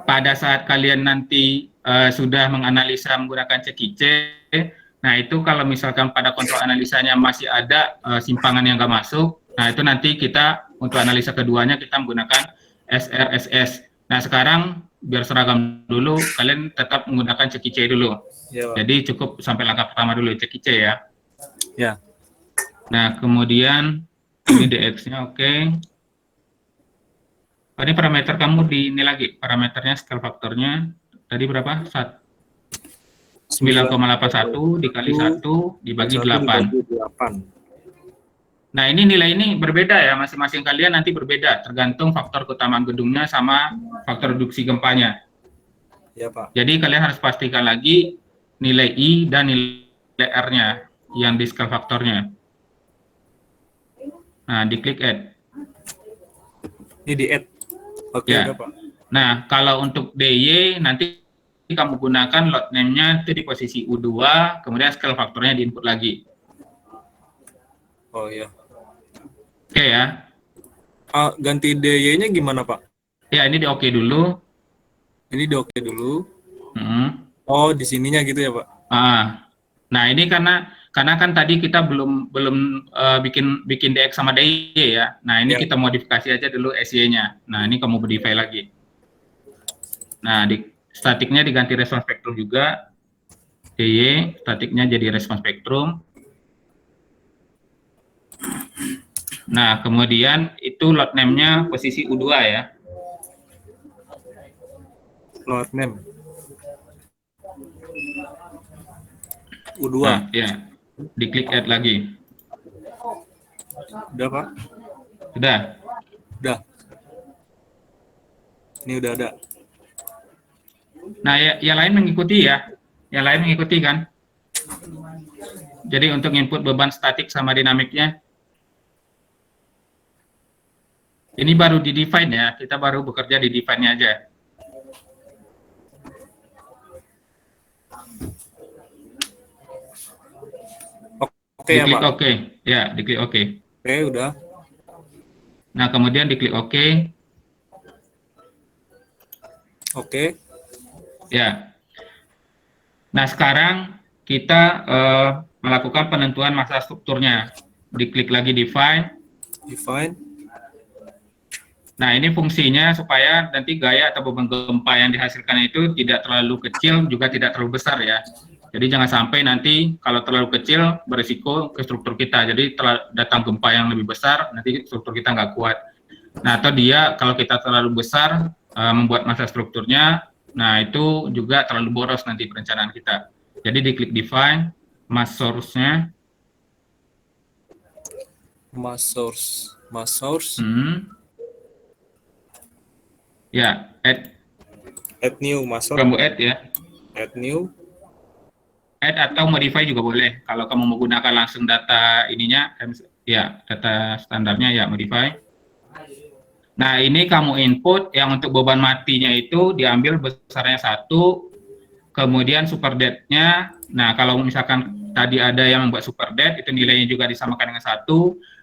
pada saat kalian nanti sudah menganalisa menggunakan CQC, nah itu kalau misalkan pada kontrol analisanya masih ada simpangan yang nggak masuk, nah itu nanti kita untuk analisa keduanya kita menggunakan SRSS. Nah sekarang biar seragam dulu, kalian tetap menggunakan CQC dulu. Ya, Pak. Jadi cukup sampai langkah pertama dulu CQC ya. Ya. Nah kemudian ini DX-nya oke. Ini parameter kamu di ini lagi, parameternya scale faktornya tadi berapa? 9,81 dikali 1 dibagi 8. Nah, ini nilai ini berbeda ya, masing-masing kalian nanti berbeda, tergantung faktor keutamaan gedungnya sama faktor reduksi gempanya. Ya, Pak. Jadi kalian harus pastikan lagi nilai I dan nilai R-nya yang di scale faktornya. Nah, diklik add. Ini di add. Oke, ya. udah, Pak. Nah, kalau untuk DY nanti kamu gunakan load name-nya itu di posisi U2, kemudian scale faktornya di input lagi. Oh iya. Oke ya. Ganti DY-nya gimana, Pak? Ya, ini di oke dulu. Ini di oke dulu. Oh, di sininya gitu ya, Pak? Nah, ini karena kan tadi kita belum bikin DX sama DY ya. Nah, ini kita modifikasi aja dulu SY-nya. Nah, ini kamu modify lagi. Nah, di statiknya diganti respons spektrum juga. DY, statiknya jadi respons spektrum. Nah, kemudian itu load name-nya posisi U2 ya. Load name. U2. Nah, ya. Diklik add lagi. Udah, Pak? Sudah? Udah. Ini udah ada. Nah, yang lain mengikuti ya. Yang lain mengikuti kan? Jadi untuk input beban statik sama dinamiknya. Ini baru di define ya. Kita baru bekerja di define-nya aja. Oke ya, Pak? Oke. Ya, diklik oke. Oke, udah. Nah, kemudian diklik oke. Oke. Ya. Nah, sekarang kita melakukan penentuan massa strukturnya. Diklik lagi define. Define. Nah, ini fungsinya supaya nanti gaya atau beban gempa yang dihasilkan itu tidak terlalu kecil, juga tidak terlalu besar ya. Jadi jangan sampai nanti kalau terlalu kecil berisiko ke struktur kita. Jadi datang gempa yang lebih besar, nanti struktur kita nggak kuat. Nah, atau dia kalau kita terlalu besar membuat massa strukturnya, nah itu juga terlalu boros nanti perencanaan kita. Jadi diklik define, mass source-nya. Mass source. Ya, add new mass source. Kamu add ya. Add new. Add atau modify juga boleh. Kalau kamu menggunakan langsung data ininya, ya data standarnya ya modify. Nah, ini kamu input yang untuk beban matinya itu diambil besarnya 1, kemudian super dead-nya. Nah, kalau misalkan tadi ada yang membuat super dead, itu nilainya juga disamakan dengan 1.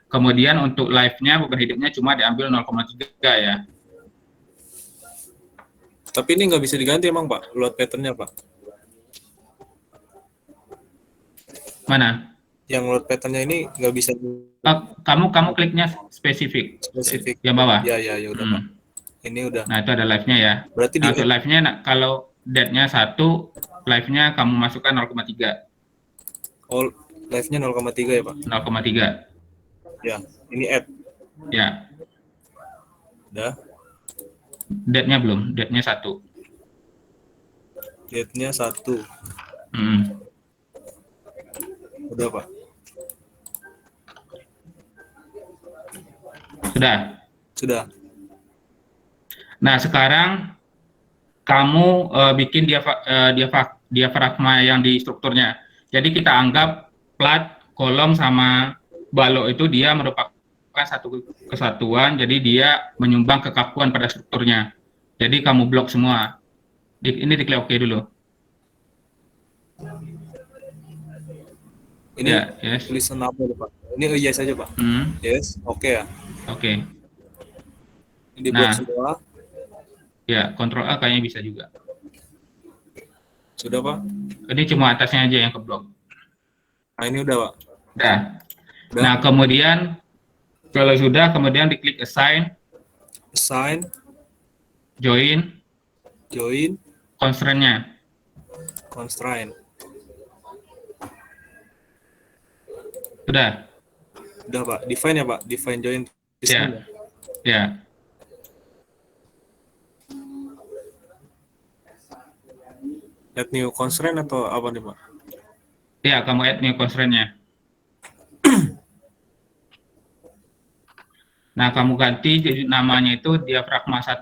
Kemudian untuk live-nya, beban hidupnya cuma diambil 0,3 ya. Tapi ini nggak bisa diganti emang Pak, load patternnya Pak. Mana? Yang load patternnya ini nggak bisa Kamu kliknya spesifik spesifik. yang bawah. Ya udah Pak. Ini udah. Nah, itu ada live-nya ya. Berarti Nah, untuk live-nya kalau date-nya 1, live-nya kamu masukkan 0,3. all live-nya 0,3 ya Pak. 0,3. Ya, ini add. Ya. Udah. Date-nya belum, date-nya 1. Date-nya 1. Udah Pak. Sudah. Nah, sekarang kamu bikin diafragma yang di strukturnya. Jadi kita anggap plat, kolom, sama balok itu dia merupakan satu kesatuan, jadi dia menyumbang kekakuan pada strukturnya. Jadi kamu blok semua. Ini diklik OK dulu. Ini ya, yes. Tulisan apa ya Pak? Ini yes aja Pak. Yes, oke ya. Oke. Ini blok semua. Ya, Ctrl A kayaknya bisa juga. Sudah Pak? Ini cuma atasnya aja yang keblok. Nah, ini udah Pak. Udah. Nah, kemudian kalau sudah, kemudian diklik assign, join, constraint-nya. Sudah Pak. Define ya Pak, define join. Ya. Add new constraint atau apa nih Pak? Ya, kamu add new constraint-nya. Nah, kamu ganti jadi namanya itu diafragma 1.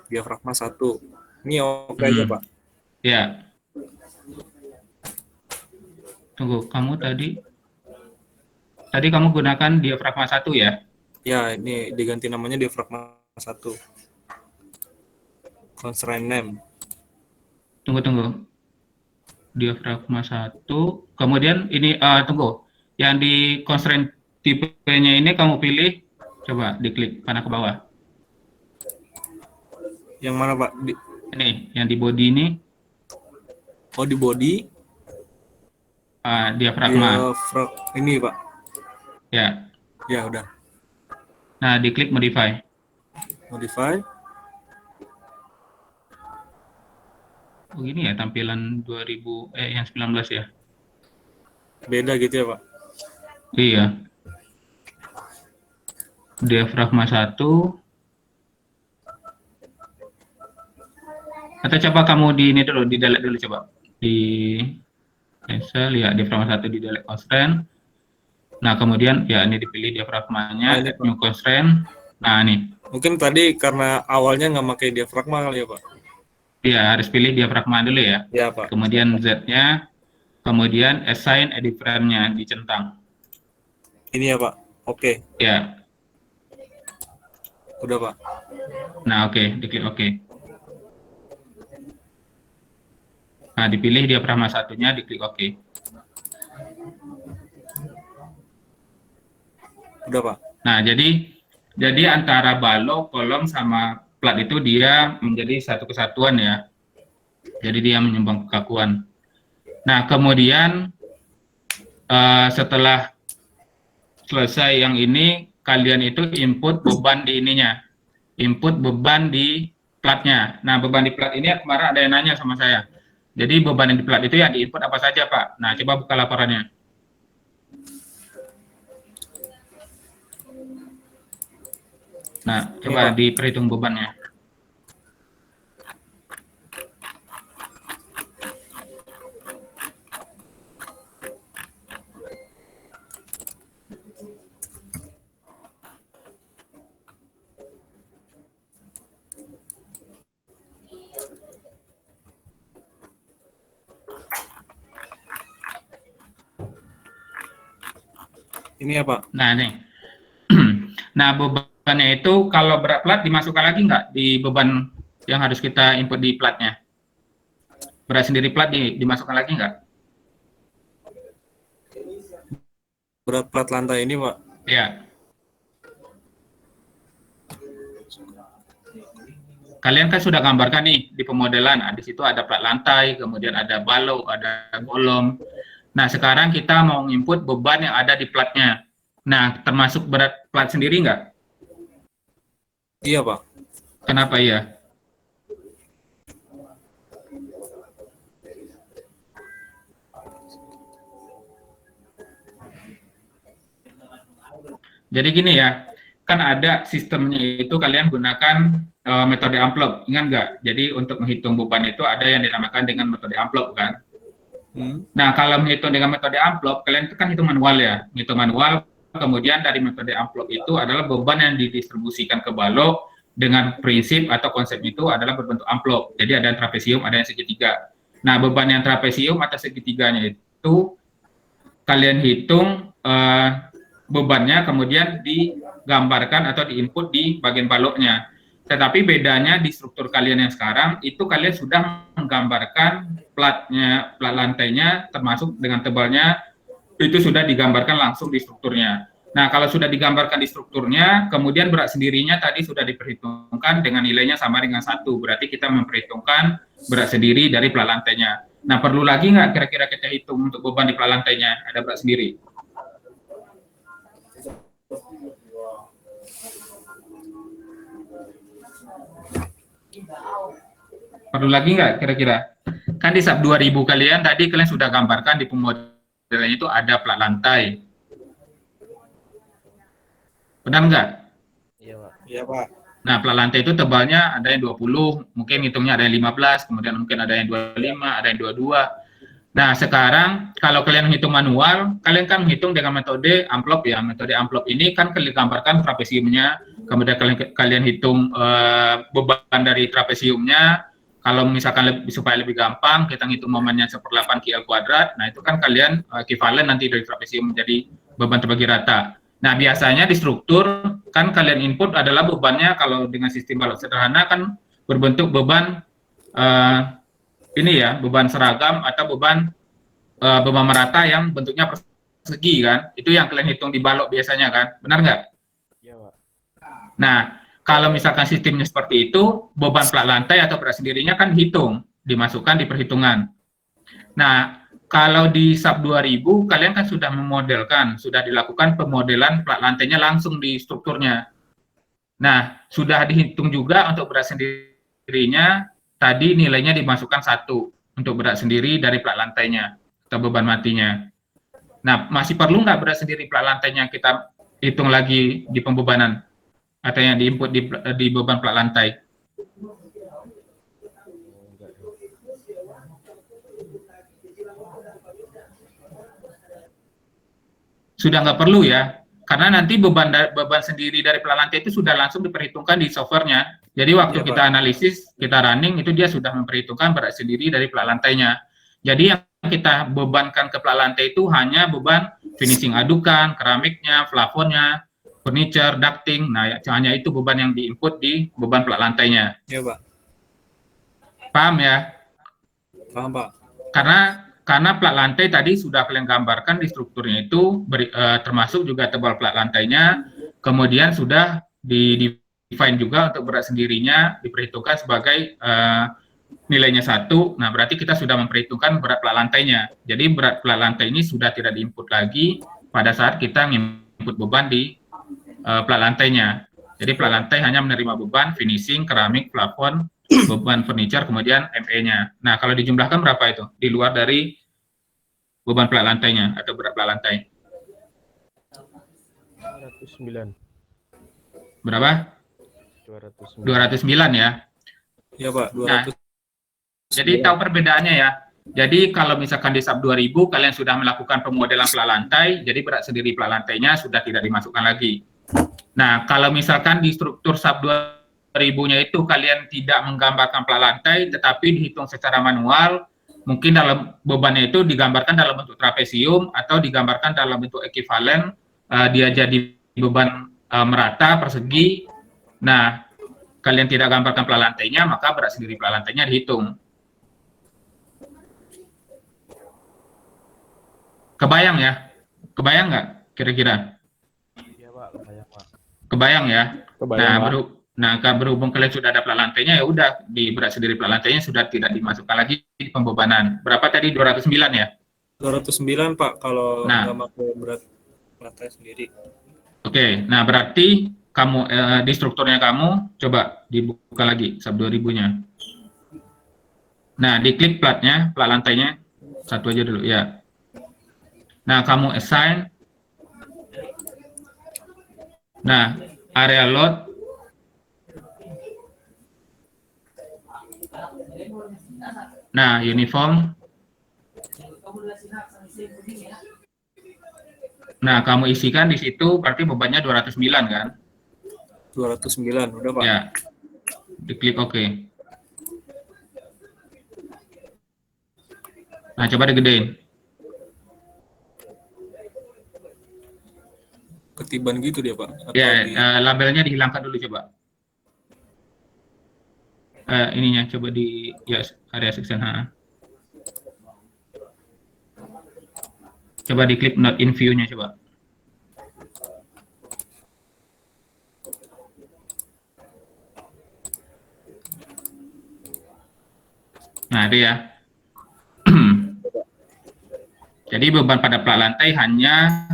Diafragma 1. Ini oke aja Pak. Ya. Tunggu, kamu tadi kamu gunakan diafragma 1 ya? Ya, ini diganti namanya diafragma 1. Constraint name. Tunggu. Diafragma 1. Kemudian ini tunggu. Yang di constraint tipenya ini kamu pilih, coba diklik panah ke bawah. Yang mana Pak? Ini, yang di body ini. Oh, di body. Diafragma. Ini Pak. Ya. Ya, udah. Nah, diklik modify. Oh, gini ya tampilan 2000 yang 19 ya. Beda gitu ya, Pak. Iya. Diafragma 1. Atau coba kamu di ini dulu, di delete dulu coba. Di cancel ya, diafragma 1 di delete constraint. Nah, kemudian ya ini dipilih diafragmanya, new constraint. Nah, ini. Mungkin tadi karena awalnya nggak pakai diafragma kali ya, Pak? Iya, harus pilih diafragma dulu ya. Iya, Pak. Kemudian Z-nya, kemudian assign edit frame-nya dicentang. Ini ya, Pak. Oke. Ya. Udah, Pak. Nah, oke, diklik oke. Nah, dipilih diafragma satunya, diklik oke. Udah, Pak. Nah, jadi antara balok, kolom, sama plat itu dia menjadi satu kesatuan ya. Jadi dia menyumbang kekakuan. Nah, kemudian setelah selesai yang ini, kalian itu input beban di ininya. Input beban di platnya. Nah, beban di plat ini kemarin ada yang nanya sama saya. Jadi beban yang di plat itu yang di input apa saja, Pak? Nah, coba buka laporannya. Nah, coba diperhitung bebannya. Ini ya, Pak. Nah, nih. Nah, bebannya itu kalau berat plat dimasukkan lagi nggak di beban yang harus kita input di platnya? Berat sendiri plat dimasukkan lagi nggak? Berat plat lantai ini, Pak. Ya. kalian kan sudah gambarkan nih di pemodelan, di situ ada plat lantai, kemudian ada balok, ada kolom. Nah, sekarang kita mau input beban yang ada di platnya. Nah, termasuk berat plat sendiri nggak? Iya, Pak. Kenapa iya? Jadi gini ya, kan ada sistemnya itu kalian gunakan metode amplop, ingat nggak? Jadi untuk menghitung beban itu ada yang dinamakan dengan metode amplop kan? Nah, kalau menghitung dengan metode amplop, kalian itu kan hitung manual ya, hitung manual. Kemudian dari metode amplop itu adalah beban yang didistribusikan ke balok dengan prinsip atau konsep itu adalah berbentuk amplop. Jadi ada yang trapesium, ada yang segitiga. Nah, beban yang trapesium atau segitiganya itu kalian hitung bebannya, kemudian digambarkan atau diinput di bagian baloknya. Tetapi bedanya di struktur kalian yang sekarang, itu kalian sudah menggambarkan plat lantainya, termasuk dengan tebalnya, itu sudah digambarkan langsung di strukturnya. Nah, kalau sudah digambarkan di strukturnya, kemudian berat sendirinya tadi sudah diperhitungkan dengan nilainya sama dengan 1. Berarti kita memperhitungkan berat sendiri dari plat lantainya. Nah, perlu lagi nggak kira-kira kita hitung untuk beban di plat lantainya, ada berat sendiri? Perlu lagi nggak kira-kira? Kan di SAP 2000 kalian tadi kalian sudah gambarkan di pemodelan itu ada plat lantai. Benar nggak? Iya, Pak. Iya, Pak. Nah, plat lantai itu tebalnya ada yang 20, mungkin hitungnya ada yang 15, kemudian mungkin ada yang 25, ada yang 22. Nah, sekarang kalau kalian hitung manual, kalian kan menghitung dengan metode amplop ya. Metode amplop ini kan kalian gambarkan trapesiumnya, kemudian kalian hitung beban dari trapesiumnya. Kalau misalkan supaya lebih gampang, kita ngitung momennya 1/8 KL kuadrat. Nah, itu kan kalian ekivalen nanti dari trapesium menjadi beban terbagi rata. Nah, biasanya di struktur kan kalian input adalah bebannya, kalau dengan sistem balok sederhana kan berbentuk beban ini ya, beban seragam atau beban merata yang bentuknya persegi kan. Itu yang kalian hitung di balok biasanya kan. Benar nggak? Iya, Pak. Nah, kalau misalkan sistemnya seperti itu, beban plat lantai atau berat sendirinya kan dihitung, dimasukkan di perhitungan. Nah, kalau di SAP 2000, kalian kan sudah memodelkan, sudah dilakukan pemodelan plat lantainya langsung di strukturnya. Nah, sudah dihitung juga untuk berat sendirinya, tadi nilainya dimasukkan 1 untuk berat sendiri dari plat lantainya, atau beban matinya. Nah, masih perlu nggak berat sendiri plat lantainya kita hitung lagi di pembebanan? Atau yang diinput di beban plat lantai? Sudah nggak perlu ya, karena nanti beban sendiri dari plat lantai itu sudah langsung diperhitungkan di softwarenya. Jadi waktu kita analisis, kita running, itu dia sudah memperhitungkan berat sendiri dari plat lantainya. Jadi yang kita bebankan ke plat lantai itu hanya beban finishing adukan, keramiknya, plafonnya, furniture, ducting. Nah, hanya itu beban yang diinput di beban plat lantainya. Iya, Pak. Paham ya? Paham, Pak. Karena plat lantai tadi sudah kalian gambarkan di strukturnya itu, termasuk juga tebal plat lantainya, kemudian sudah di-define juga untuk berat sendirinya, diperhitungkan sebagai nilainya 1. Nah, berarti kita sudah memperhitungkan berat plat lantainya. Jadi berat plat lantai ini sudah tidak diinput lagi pada saat kita input beban di plat lantainya. Jadi plat lantai hanya menerima beban finishing, keramik, plafon, beban furniture, kemudian ME-nya. Nah, kalau dijumlahkan berapa itu? Di luar dari beban plat lantainya atau berat plat lantai? 209. Berapa? 209 ya? Iya, Pak. 200. Nah, jadi tahu perbedaannya ya. Jadi kalau misalkan di SAP 2000 kalian sudah melakukan pemodelan plat lantai, jadi berat sendiri plat lantainya sudah tidak dimasukkan lagi. Nah, kalau misalkan di struktur SAP 2000-nya itu kalian tidak menggambarkan plat lantai, tetapi dihitung secara manual, mungkin dalam bebannya itu digambarkan dalam bentuk trapesium atau digambarkan dalam bentuk ekivalen, dia jadi beban merata, persegi. Nah, kalian tidak gambarkan plat lantainya, maka berat sendiri plat lantainya dihitung. Kebayang ya? Kebayang nggak kira-kira? Iya, Pak. Kebayang, Pak. Kebayang ya? Kebayang, Pak. Nah, berhubung kalian sudah ada plat lantainya, ya udah di berat sendiri plat lantainya sudah tidak dimasukkan lagi di pembebanan. Berapa tadi? 209 ya? 209 Pak kalau nggak Nah, pakai berat lantai sendiri. oke. Nah, berarti kamu di strukturnya kamu coba dibuka lagi sub 2000-nya. Nah, diklik platnya, plat lantainya. Satu aja dulu, ya. Nah, kamu assign. Nah, area load. Nah, uniform. Nah, kamu isikan di situ berarti bebannya 209 kan? 209 udah Pak. Ya, diklik OK. Nah, coba digedein. Ketiban gitu dia Pak. Atau Ya, di... labelnya dihilangkan dulu coba. Ininya coba di ya area section. Coba diklik not in view-nya coba. Nah, itu ya. Jadi beban pada plat lantai hanya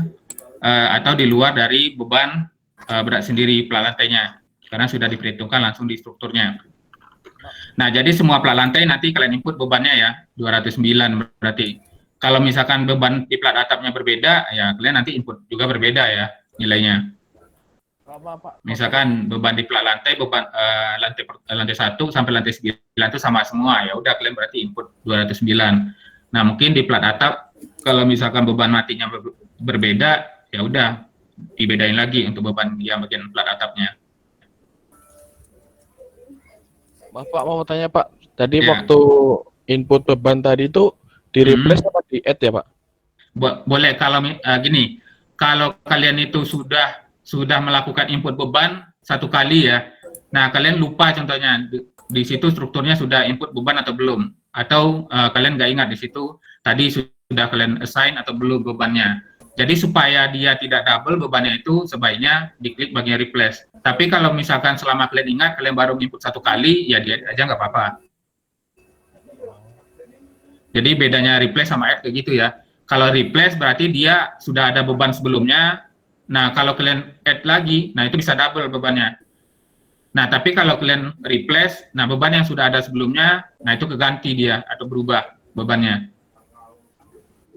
atau di luar dari beban berat sendiri plat lantainya, karena sudah diperhitungkan langsung di strukturnya. Nah, jadi semua plat lantai nanti kalian input bebannya ya, 209 berarti. Kalau misalkan beban di plat atapnya berbeda, ya kalian nanti input juga berbeda ya nilainya. Misalkan beban di plat lantai, beban lantai 1 sampai lantai 9 itu sama semua, ya udah kalian berarti input 209. Nah, mungkin di plat atap kalau misalkan beban matinya berbeda, ya udah dibedain lagi untuk beban yang bagian plat atapnya. Maaf Pak, mau tanya Pak. Tadi Ya. waktu input beban tadi itu di replace apa di add ya Pak? Boleh kalau gini, kalau kalian itu sudah melakukan input beban satu kali ya, nah kalian lupa contohnya di situ strukturnya sudah input beban atau belum, atau kalian nggak ingat di situ tadi sudah kalian assign atau belum bebannya. Jadi supaya dia tidak double bebannya itu sebaiknya diklik bagian replace. Tapi kalau misalkan selama kalian ingat kalian baru input satu kali, ya dia aja nggak apa-apa. Jadi bedanya replace sama add kayak gitu ya. Kalau replace berarti dia sudah ada beban sebelumnya. Nah, kalau kalian add lagi, nah itu bisa double bebannya. Nah, tapi kalau kalian replace, nah beban yang sudah ada sebelumnya, nah itu keganti dia atau berubah bebannya.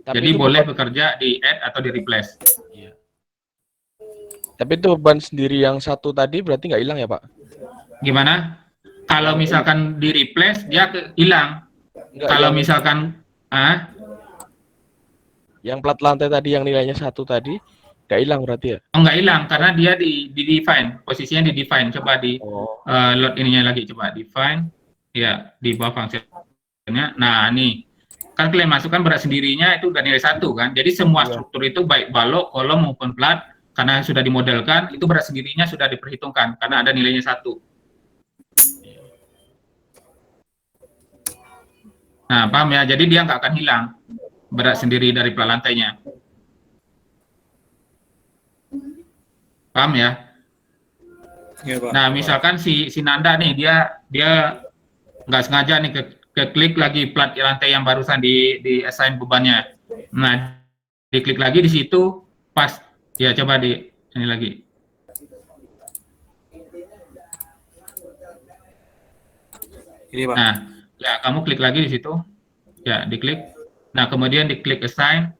Tapi Jadi itu boleh beban, bekerja di add atau di replace. iya. Tapi itu beban sendiri yang satu tadi berarti nggak hilang ya Pak? Gimana? Kalau misalkan di replace, dia hilang. Enggak, Kalau misalkan yang plat lantai tadi yang nilainya satu tadi nggak hilang berarti ya? oh, nggak hilang karena dia di define, posisinya di define. Coba di load ininya lagi, coba define, ya di bawah fungsinya. Nah, nih kan kalian masukkan berat sendirinya itu udah nilai satu kan. Jadi semua struktur itu baik balok, kolom maupun plat karena sudah dimodelkan itu berat sendirinya sudah diperhitungkan karena ada nilainya satu. Nah, paham ya? Jadi dia nggak akan hilang berat sendiri dari plat lantainya. Paham ya? Ya, Pak. Nah, misalkan si Nanda nih dia nggak sengaja nih ke klik lagi plat lantai yang barusan di assign bebannya. Nah, diklik lagi di situ pas ya coba di ini lagi. Ini Pak. Nah, ya kamu klik lagi di situ. Ya, diklik. Nah, kemudian diklik assign.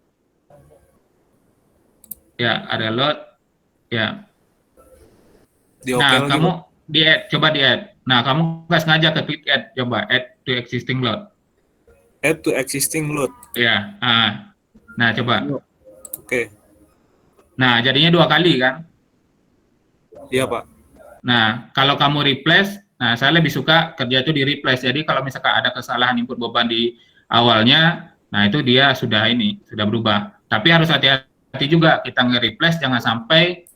Ya, ada load. Ya. Nah, kamu di add, coba di add. Nah, kamu nggak sengaja ke klik add, coba add to existing load. Add to existing load. Ya, nah coba. Oke. Nah, jadinya 2 kali kan? Iya Pak. Nah, kalau kamu replace, nah saya lebih suka kerja itu di replace. Jadi kalau misalkan ada kesalahan input beban di awalnya, nah itu dia sudah berubah. Tapi harus hati-hati juga kita nge-replace, jangan sampai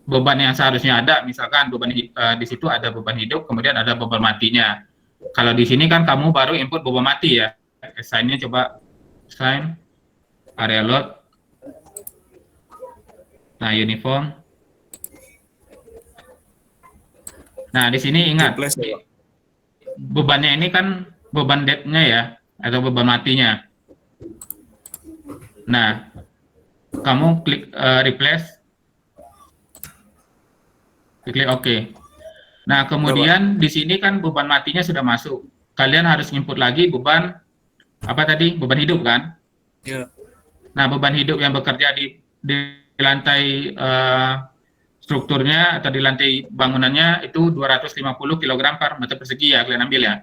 beban yang seharusnya ada, misalkan beban di situ ada beban hidup, kemudian ada beban matinya. Kalau di sini kan kamu baru input beban mati ya. Assign-nya coba assign area load. Nah, uniform. Nah, di sini ingat, Replace ya, Pak. bebannya ini kan beban dead-nya ya, atau beban matinya. Nah, kamu klik replace, klik OK. Nah, Udah, Pak. kemudian di sini kan beban matinya sudah masuk. Kalian harus input lagi beban, apa tadi? Beban hidup kan? Ya, Nah, beban hidup yang bekerja di lantai strukturnya atau di lantai bangunannya itu 250 kg per meter persegi ya, kalian ambil ya.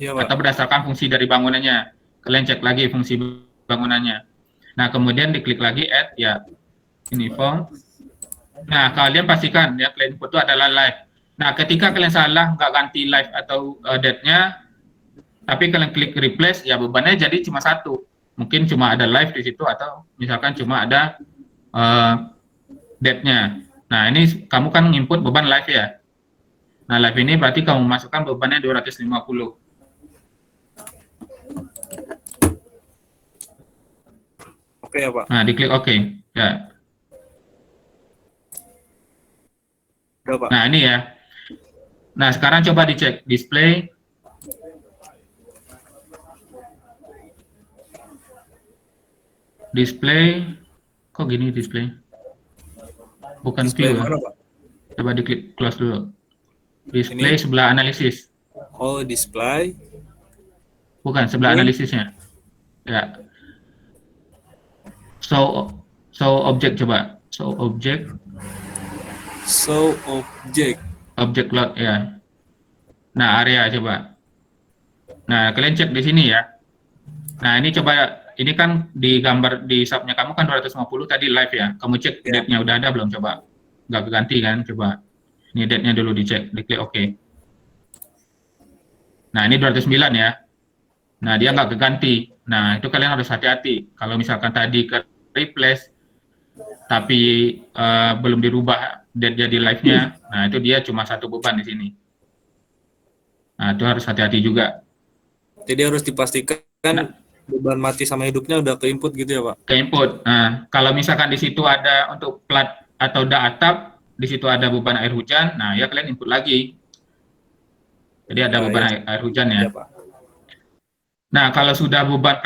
iya, Pak. Atau berdasarkan fungsi dari bangunannya. Kalian cek lagi fungsi bangunannya. Nah, kemudian diklik lagi add ya, ini form. Nah, kalian pastikan ya kalian input itu adalah live. Nah, ketika kalian salah nggak ganti live atau date-nya, tapi kalian klik replace, ya bebannya jadi cuma satu. Mungkin cuma ada live di situ atau misalkan cuma ada date-nya. Nah, ini kamu kan input beban live ya. Nah, live ini berarti kamu masukkan bebannya 250. Oke ya, Pak. Nah, diklik OK. Ya. Udah, Pak. Nah, ini ya. Nah, sekarang coba dicek display. Display. Kok gini display? Bukan Display view ya. mana, Pak? Coba diklik close dulu. Display Ini? sebelah analisis. Oh, display. Bukan, sebelah Ini? analisisnya. Ya. So object coba. So object. So object. Object load ya. Nah, area coba. Nah, kalian cek di sini ya. Nah, ini coba, ini kan di gambar di subnya kamu kan 250 tadi live ya. Kamu cek Ya. date-nya udah ada belum coba? Nggak ganti kan? Coba. Ini date-nya dulu dicek, diklik OK. Nah, ini 209 ya. Nah, dia nggak keganti. Nah, itu kalian harus hati-hati. Kalau misalkan tadi ke replace, tapi belum dirubah date jadi live-nya, nah itu dia cuma satu beban di sini. Nah, itu harus hati-hati juga. Jadi harus dipastikan beban mati sama hidupnya udah ke input gitu ya, Pak? Ke input. Nah, kalau misalkan di situ ada untuk plat atau atap, di situ ada beban air hujan, nah ya kalian input lagi. Jadi ada beban air hujan ya. Ya, Pak. Nah, kalau sudah beban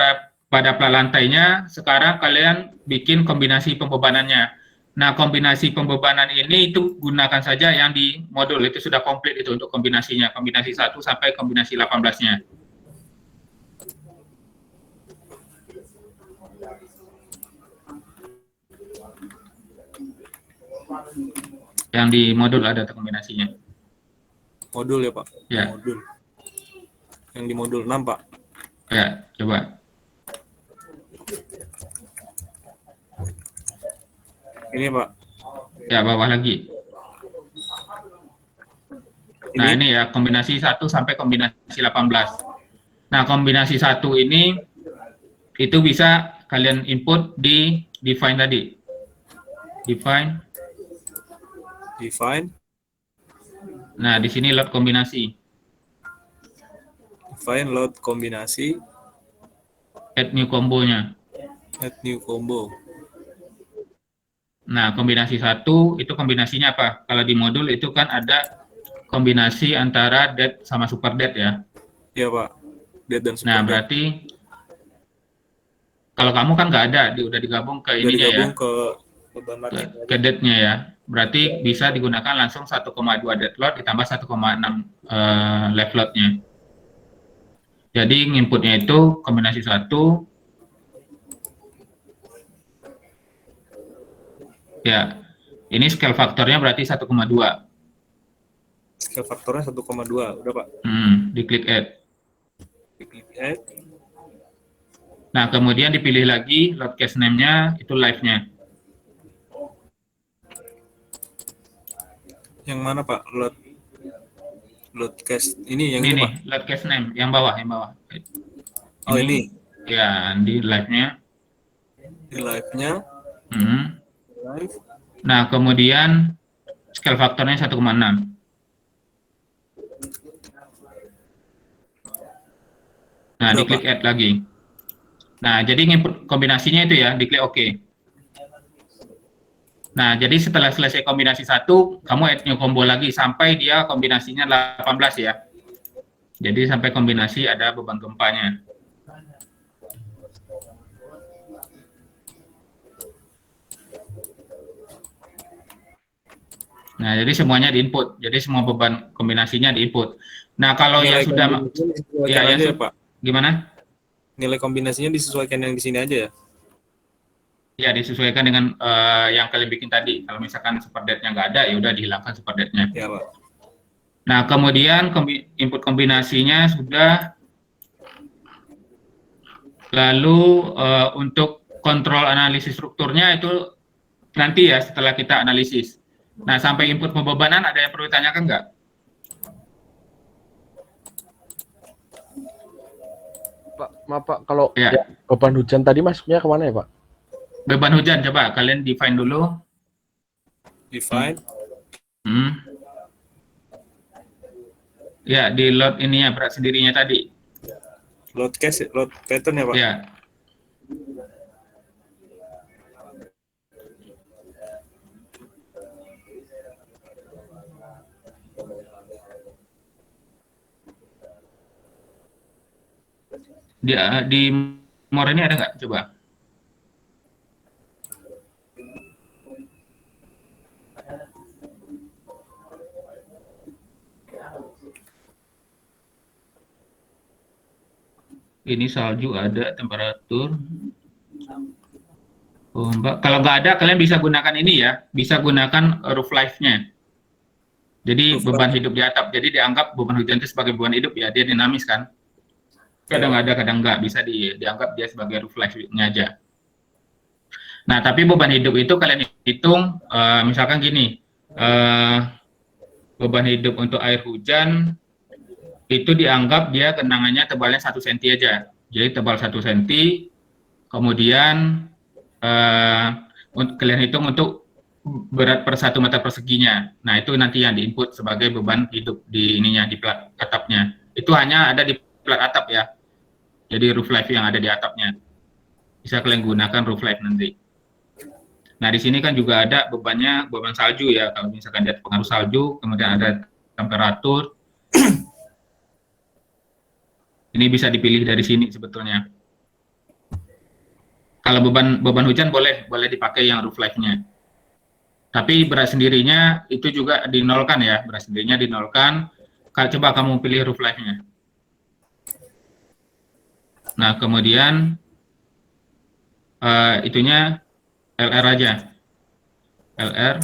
pada plat lantainya, sekarang kalian bikin kombinasi pembebanannya. Nah, kombinasi pembebanan ini itu gunakan saja yang di modul, itu sudah komplit itu untuk kombinasinya, kombinasi 1 sampai kombinasi 18-nya. Yang di modul ada kombinasinya. Modul ya, Pak? Ya. Modul. Yang di modul 6, Pak? Ya, coba. Ini, Pak. Ya, bawah lagi. Nah, ini ya kombinasi 1 sampai kombinasi 18. Nah, kombinasi 1 ini itu bisa kalian input di define tadi. Define. Nah, di sini load kombinasi. Define load kombinasi. Add new combo-nya. Add new combo. Nah, kombinasi 1 itu kombinasinya apa? Kalau di modul itu kan ada kombinasi antara dead sama super dead ya. Iya, Pak. Dead dan super Nah, dead. berarti kalau kamu kan nggak ada, udah digabung ke ininya ya. Ke beban mati. Ke dead-nya ya. Berarti bisa digunakan langsung 1,2 dead load ditambah 1,6 live load-nya. Jadi inputnya itu kombinasi 1. Ya, ini scale faktornya berarti 1,2. Scale faktornya 1,2, udah, Pak. Diklik add. Diklik add. Nah, kemudian dipilih lagi load case name-nya itu live-nya. Yang mana, Pak? Load case ini yang ini Pak? Load case name yang bawah, Oh, ini. Ya, di live-nya. Di live-nya. Live. Nah, kemudian scale faktornya 1,6. Nah, diklik add lagi. Nah, jadi input kombinasinya itu ya, diklik OK. Nah, jadi setelah selesai kombinasi 1, kamu add new combo lagi sampai dia kombinasinya 18 ya. Jadi sampai kombinasi ada beban gempanya. Nah, jadi semuanya di-input. Jadi semua beban kombinasinya di-input. Nah, kalau yang Nilai sudah kombinasinya disesuaikan ya aja ya, Pak. gimana? Nilai kombinasinya disesuaikan yang di sini aja ya. Ya, disesuaikan dengan yang kalian bikin tadi. Kalau misalkan superdate-nya nggak ada, ya udah dihilangkan superdate-nya. Ya, Pak. Nah, kemudian input kombinasinya sudah, lalu untuk kontrol analisis strukturnya itu nanti ya setelah kita analisis. Nah, sampai input pembebanan ada yang perlu ditanyakan nggak? Pak, maaf Pak, kalau Ya. ya, beban hujan tadi masuknya kemana ya Pak? Beban hujan, coba kalian define dulu. Define. Ya, di load ininya, berat sendirinya tadi. Load case, load pattern ya, Pak. Ya. Di more ini ada nggak? Coba. Ini salju ada, temperatur. Oh, Mbak, kalau nggak ada, kalian bisa gunakan ini ya, bisa gunakan roof life-nya. Jadi Roof beban life. hidup di atap. Jadi dianggap beban hujan itu sebagai beban hidup ya, dia dinamis kan. Kadang ada, kadang nggak, bisa dianggap dia sebagai roof life-nya aja. Nah, tapi beban hidup itu kalian hitung, misalkan gini, beban hidup untuk air hujan itu dianggap dia kenangannya tebalnya 1 cm aja. Jadi tebal 1 cm, kemudian kalian hitung untuk berat per 1 meter perseginya. Nah, itu nanti yang diinput sebagai beban hidup di ininya, di plat atapnya. Itu hanya ada di plat atap ya. Jadi roof life yang ada di atapnya. Bisa kalian gunakan roof life nanti. Nah, di sini kan juga ada bebannya, beban salju ya. Kalau misalkan dia pengaruh salju, kemudian ada temperatur. Ini bisa dipilih dari sini sebetulnya. Kalau beban hujan boleh dipakai yang roof life-nya. Tapi berat sendirinya itu juga dinolkan ya, berat sendirinya dinolkan. Coba kamu pilih roof life-nya. Nah, kemudian itunya LR aja. LR.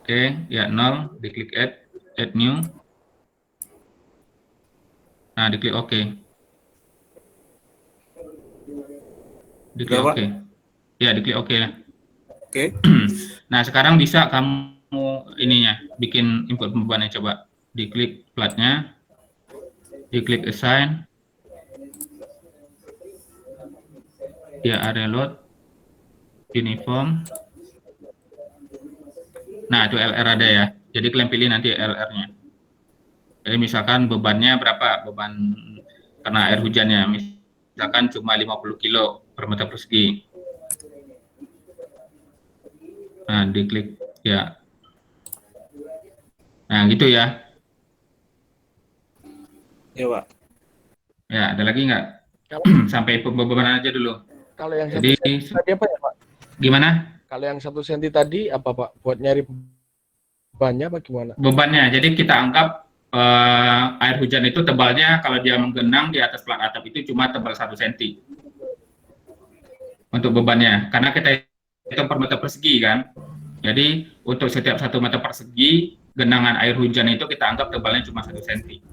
Oke, ya 0, diklik add new. Nah, diklik OK. Diklik OK. Ya, diklik OK ya. Oke. Nah, sekarang bisa kamu ininya, bikin input pembebannya, coba. Diklik platnya, diklik assign. Ya, area load, uniform. Nah, itu LR ada ya. Jadi kalian pilih nanti LR-nya. Jadi misalkan bebannya berapa? Beban karena air hujannya. Misalkan cuma 50 kilo per meter persegi. Nah, diklik ya. Nah, gitu ya. Ya, Pak. Ya, ada lagi nggak? Sampai pembebanan aja dulu. Kalau yang Jadi, 1 senti tadi apa ya Pak? Gimana? Kalau yang 1 senti tadi apa Pak? Buat nyari bebannya apa gimana? Bebannya, jadi kita anggap air hujan itu tebalnya kalau dia menggenang di atas plat atap itu cuma tebal 1 cm untuk bebannya, karena kita hitung per meter persegi kan. Jadi untuk setiap 1 meter persegi genangan air hujan itu kita anggap tebalnya cuma 1 cm.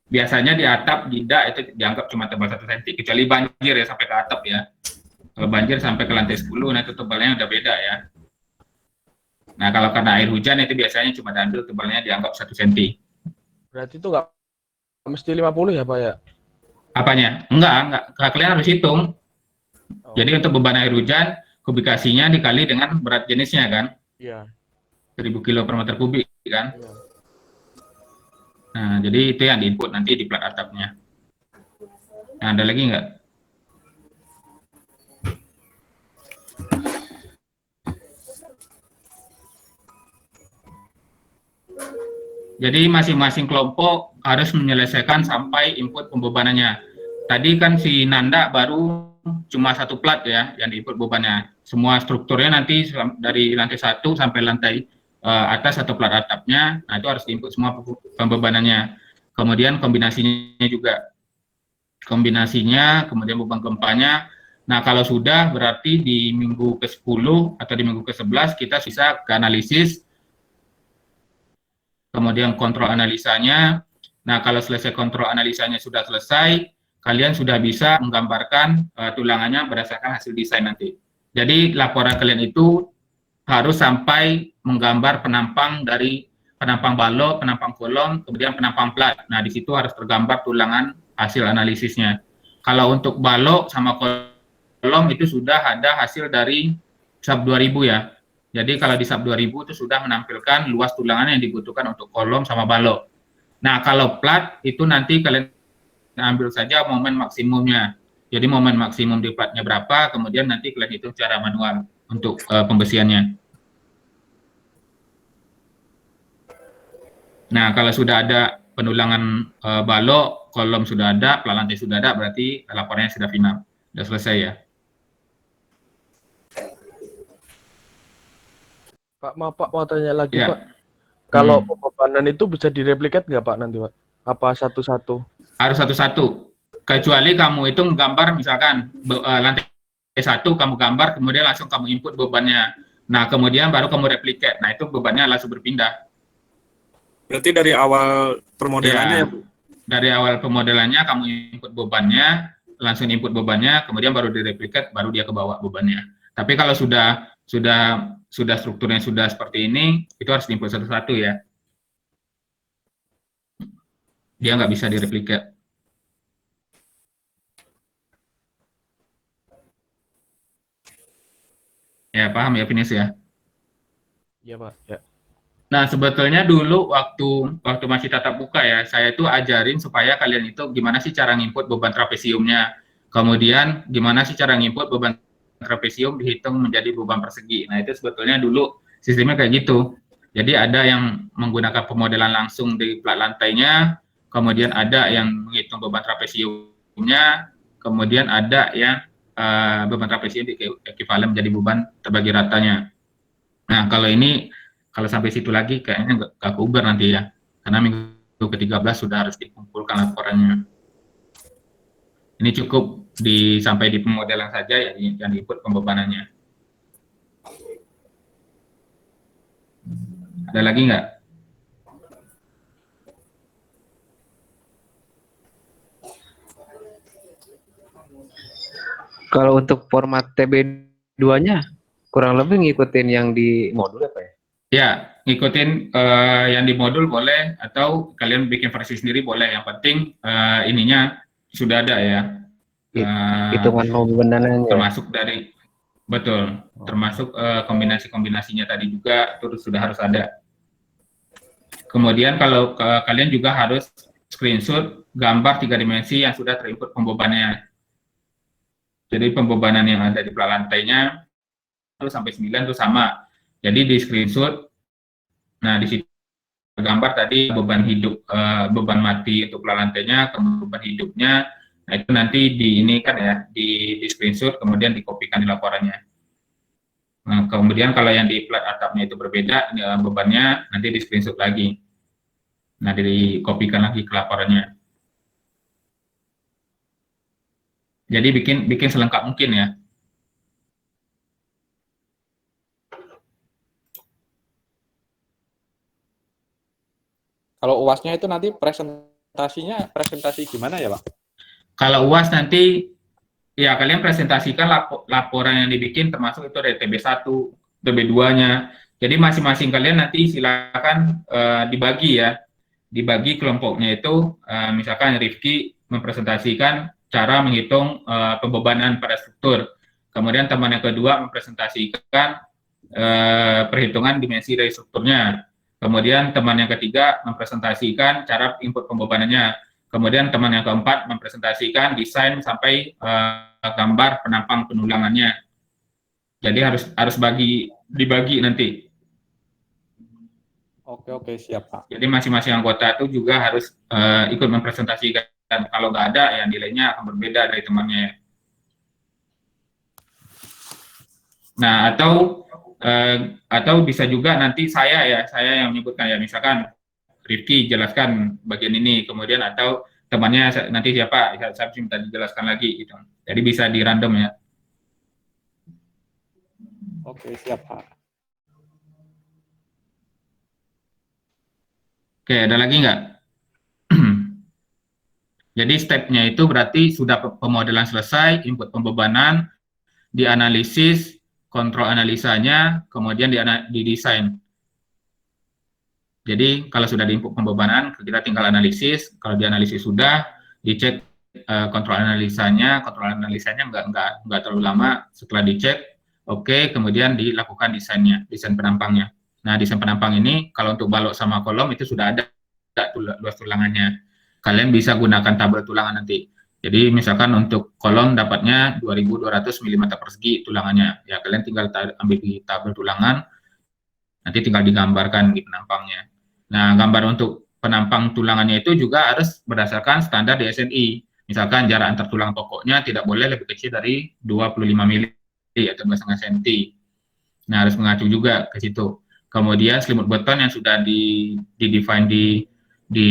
Biasanya di atap tidak itu dianggap cuma tebal 1 cm, kecuali banjir ya sampai ke atap ya. Kalau banjir sampai ke lantai 10, nah itu tebalnya udah beda ya. Nah, kalau karena air hujan itu biasanya cuma diambil tebalnya dianggap 1 cm. Berarti itu nggak mesti 50 ya Pak ya? Apanya? Enggak. Kalian harus hitung. Jadi untuk beban air hujan, kubikasinya dikali dengan berat jenisnya kan? Iya. 1000 kilo per meter kubik kan? Iya. Nah, jadi itu yang diinput nanti di plat atapnya. Nah, ada lagi nggak? Jadi masing-masing kelompok harus menyelesaikan sampai input pembebanannya. Tadi kan si Nanda baru cuma satu plat ya yang diinput bebannya. Semua strukturnya nanti dari lantai 1 sampai lantai atas atau plat atapnya, nah itu harus diinput semua pembebanannya. Kemudian kombinasinya juga. Kombinasinya, kemudian beban gempanya. Nah, kalau sudah berarti di minggu ke-10 atau di minggu ke-11 kita bisa ke analisis, kemudian kontrol analisanya. Nah, kalau selesai kontrol analisanya sudah selesai, kalian sudah bisa menggambarkan tulangannya berdasarkan hasil desain nanti. Jadi, laporan kalian itu harus sampai menggambar penampang dari penampang balok, penampang kolom, kemudian penampang plat. Nah, di situ harus tergambar tulangan hasil analisisnya. Kalau untuk balok sama kolom itu sudah ada hasil dari SAP 2000 ya. Jadi kalau di SAP 2000 itu sudah menampilkan luas tulangan yang dibutuhkan untuk kolom sama balok. Nah, kalau plat itu nanti kalian ambil saja momen maksimumnya. Jadi momen maksimum di platnya berapa, kemudian nanti kalian hitung secara manual untuk pembesiannya. Nah, kalau sudah ada penulangan balok, kolom sudah ada, plat lantai sudah ada, berarti laporannya sudah final, sudah selesai ya. Pak mau tanya lagi Ya. Pak. Kalau pembebanan itu bisa direplikat nggak Pak nanti Pak? Apa satu-satu? Harus satu-satu. Kecuali kamu itu menggambar misalkan lantai 1 kamu gambar, kemudian langsung kamu input bebannya. Nah, kemudian baru kamu replikat. Nah, itu bebannya langsung berpindah. Berarti dari awal permodelannya ya, Bu? Dari awal pemodelannya kamu input bebannya, langsung input bebannya, kemudian baru direplikat, baru dia ke bawah bebannya. Tapi kalau sudah strukturnya sudah seperti ini, itu harus diinput satu-satu ya. Dia nggak bisa direplikat. Ya, paham ya, Finis ya? Iya Pak. Ya. Nah, sebetulnya dulu waktu masih tatap muka ya, saya itu ajarin supaya kalian itu gimana sih cara nginput beban trapesiumnya. Kemudian gimana sih cara nginput beban trapesium dihitung menjadi beban persegi. Nah, itu sebetulnya dulu sistemnya kayak gitu. Jadi ada yang menggunakan pemodelan langsung di plat lantainya, kemudian ada yang menghitung beban trapesiumnya, kemudian ada yang beban trapesium ekuivalen menjadi beban terbagi ratanya. Nah, kalau sampai situ lagi kayaknya nggak keuber nanti ya, karena minggu ke-13 sudah harus dikumpulkan laporannya. Ini cukup sampai di pemodelan saja ya, yang diinput pembebanannya. Ada lagi nggak? Kalau untuk format TB2-nya kurang lebih ngikutin yang di modul apa ya? Ya, ngikutin yang di modul boleh, atau kalian bikin versi sendiri boleh. Yang penting ininya sudah ada ya. Hitungan pembebanannya. Termasuk dari, betul, termasuk kombinasi-kombinasinya tadi juga terus sudah harus ada. Kemudian kalau kalian juga harus screenshot gambar 3 dimensi yang sudah terinput pembebanannya. Jadi pembebanan yang ada di plat lantainya itu sampai 9 itu sama. Jadi di screenshot, nah di situ gambar tadi beban hidup, beban mati untuk plat lantainya, kemudian beban hidupnya. Nah itu nanti ini kan ya, di screenshot kemudian dikopikan di laporannya. Nah, kemudian kalau yang di plat atapnya itu berbeda bebannya, nanti di screenshot lagi. Nah, dikopikan lagi ke laporannya. Jadi bikin selengkap mungkin ya. Kalau UAS-nya itu nanti presentasi gimana ya, Pak? Kalau UAS nanti ya kalian presentasikan laporan yang dibikin, termasuk itu dari TB1, TB2-nya. Jadi masing-masing kalian nanti silakan dibagi ya. Dibagi kelompoknya itu, misalkan Rifki mempresentasikan cara menghitung pembebanan pada struktur. Kemudian teman yang kedua mempresentasikan perhitungan dimensi dari strukturnya. Kemudian teman yang ketiga mempresentasikan cara input pembebanannya. Kemudian teman yang keempat mempresentasikan desain sampai gambar penampang penulangannya. Jadi harus dibagi nanti. Oke, siap Pak. Jadi masing-masing anggota itu juga harus ikut mempresentasikan. Kalau nggak ada, ya nilainya akan berbeda dari temannya. Nah, atau bisa juga nanti saya yang menyebutkan ya, misalkan Rifki jelaskan bagian ini, kemudian atau temannya nanti siapa, saya minta dijelaskan lagi gitu. Jadi bisa di random ya. Oke, siap Pak. Oke, ada lagi nggak? Jadi stepnya itu berarti sudah pemodelan selesai, input pembebanan, dianalisis, kontrol analisanya, kemudian didesain. Jadi kalau sudah di input pembebanan, kita tinggal analisis. Kalau dianalisis sudah, dicek kontrol analisanya nggak terlalu lama. Setelah dicek, oke, kemudian dilakukan desain penampangnya. Nah, desain penampang ini kalau untuk balok sama kolom itu sudah ada luas tulangannya. Kalian bisa gunakan tabel tulangan nanti. Jadi misalkan untuk kolom dapatnya 2200 mm persegi tulangannya. Ya, kalian tinggal ambil di tabel tulangan, nanti tinggal digambarkan di penampangnya. Nah, gambar untuk penampang tulangannya itu juga harus berdasarkan standar DSNI. Misalkan jarak antar tulang pokoknya tidak boleh lebih kecil dari 25 mm atau 2,5 cm. Nah, harus mengacu juga ke situ. Kemudian selimut beton yang sudah di-define di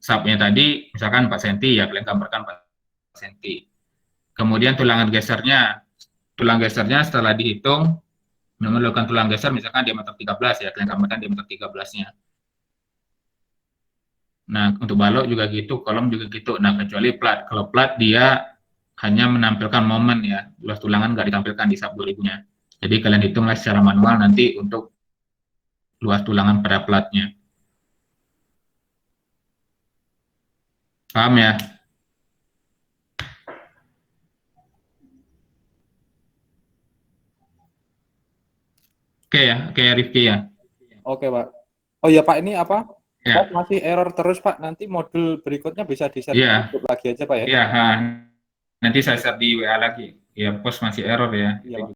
subnya tadi, misalkan 4 cm, ya kalian gambarkan 4 cm. Kemudian tulang gesernya setelah dihitung, memerlukan tulang geser misalkan diameter 13 ya, kalian gambarkan diameter 13-nya. Nah, untuk balok juga gitu, kolom juga gitu. Nah, kecuali plat. Kalau plat dia hanya menampilkan momen ya, luas tulangan nggak ditampilkan di sub 2000-nya. Jadi kalian hitunglah secara manual nanti untuk luas tulangan pada platnya. Paham ya? Oke ya, oke Rifki ya. Oke Pak. Oh ya Pak, ini apa? Ya. Kok masih error terus Pak? Nanti modul berikutnya bisa di-share Iya. lagi aja Pak ya? Iya, nanti saya share di WA lagi. Ya, pos masih error ya. Iya, Pak.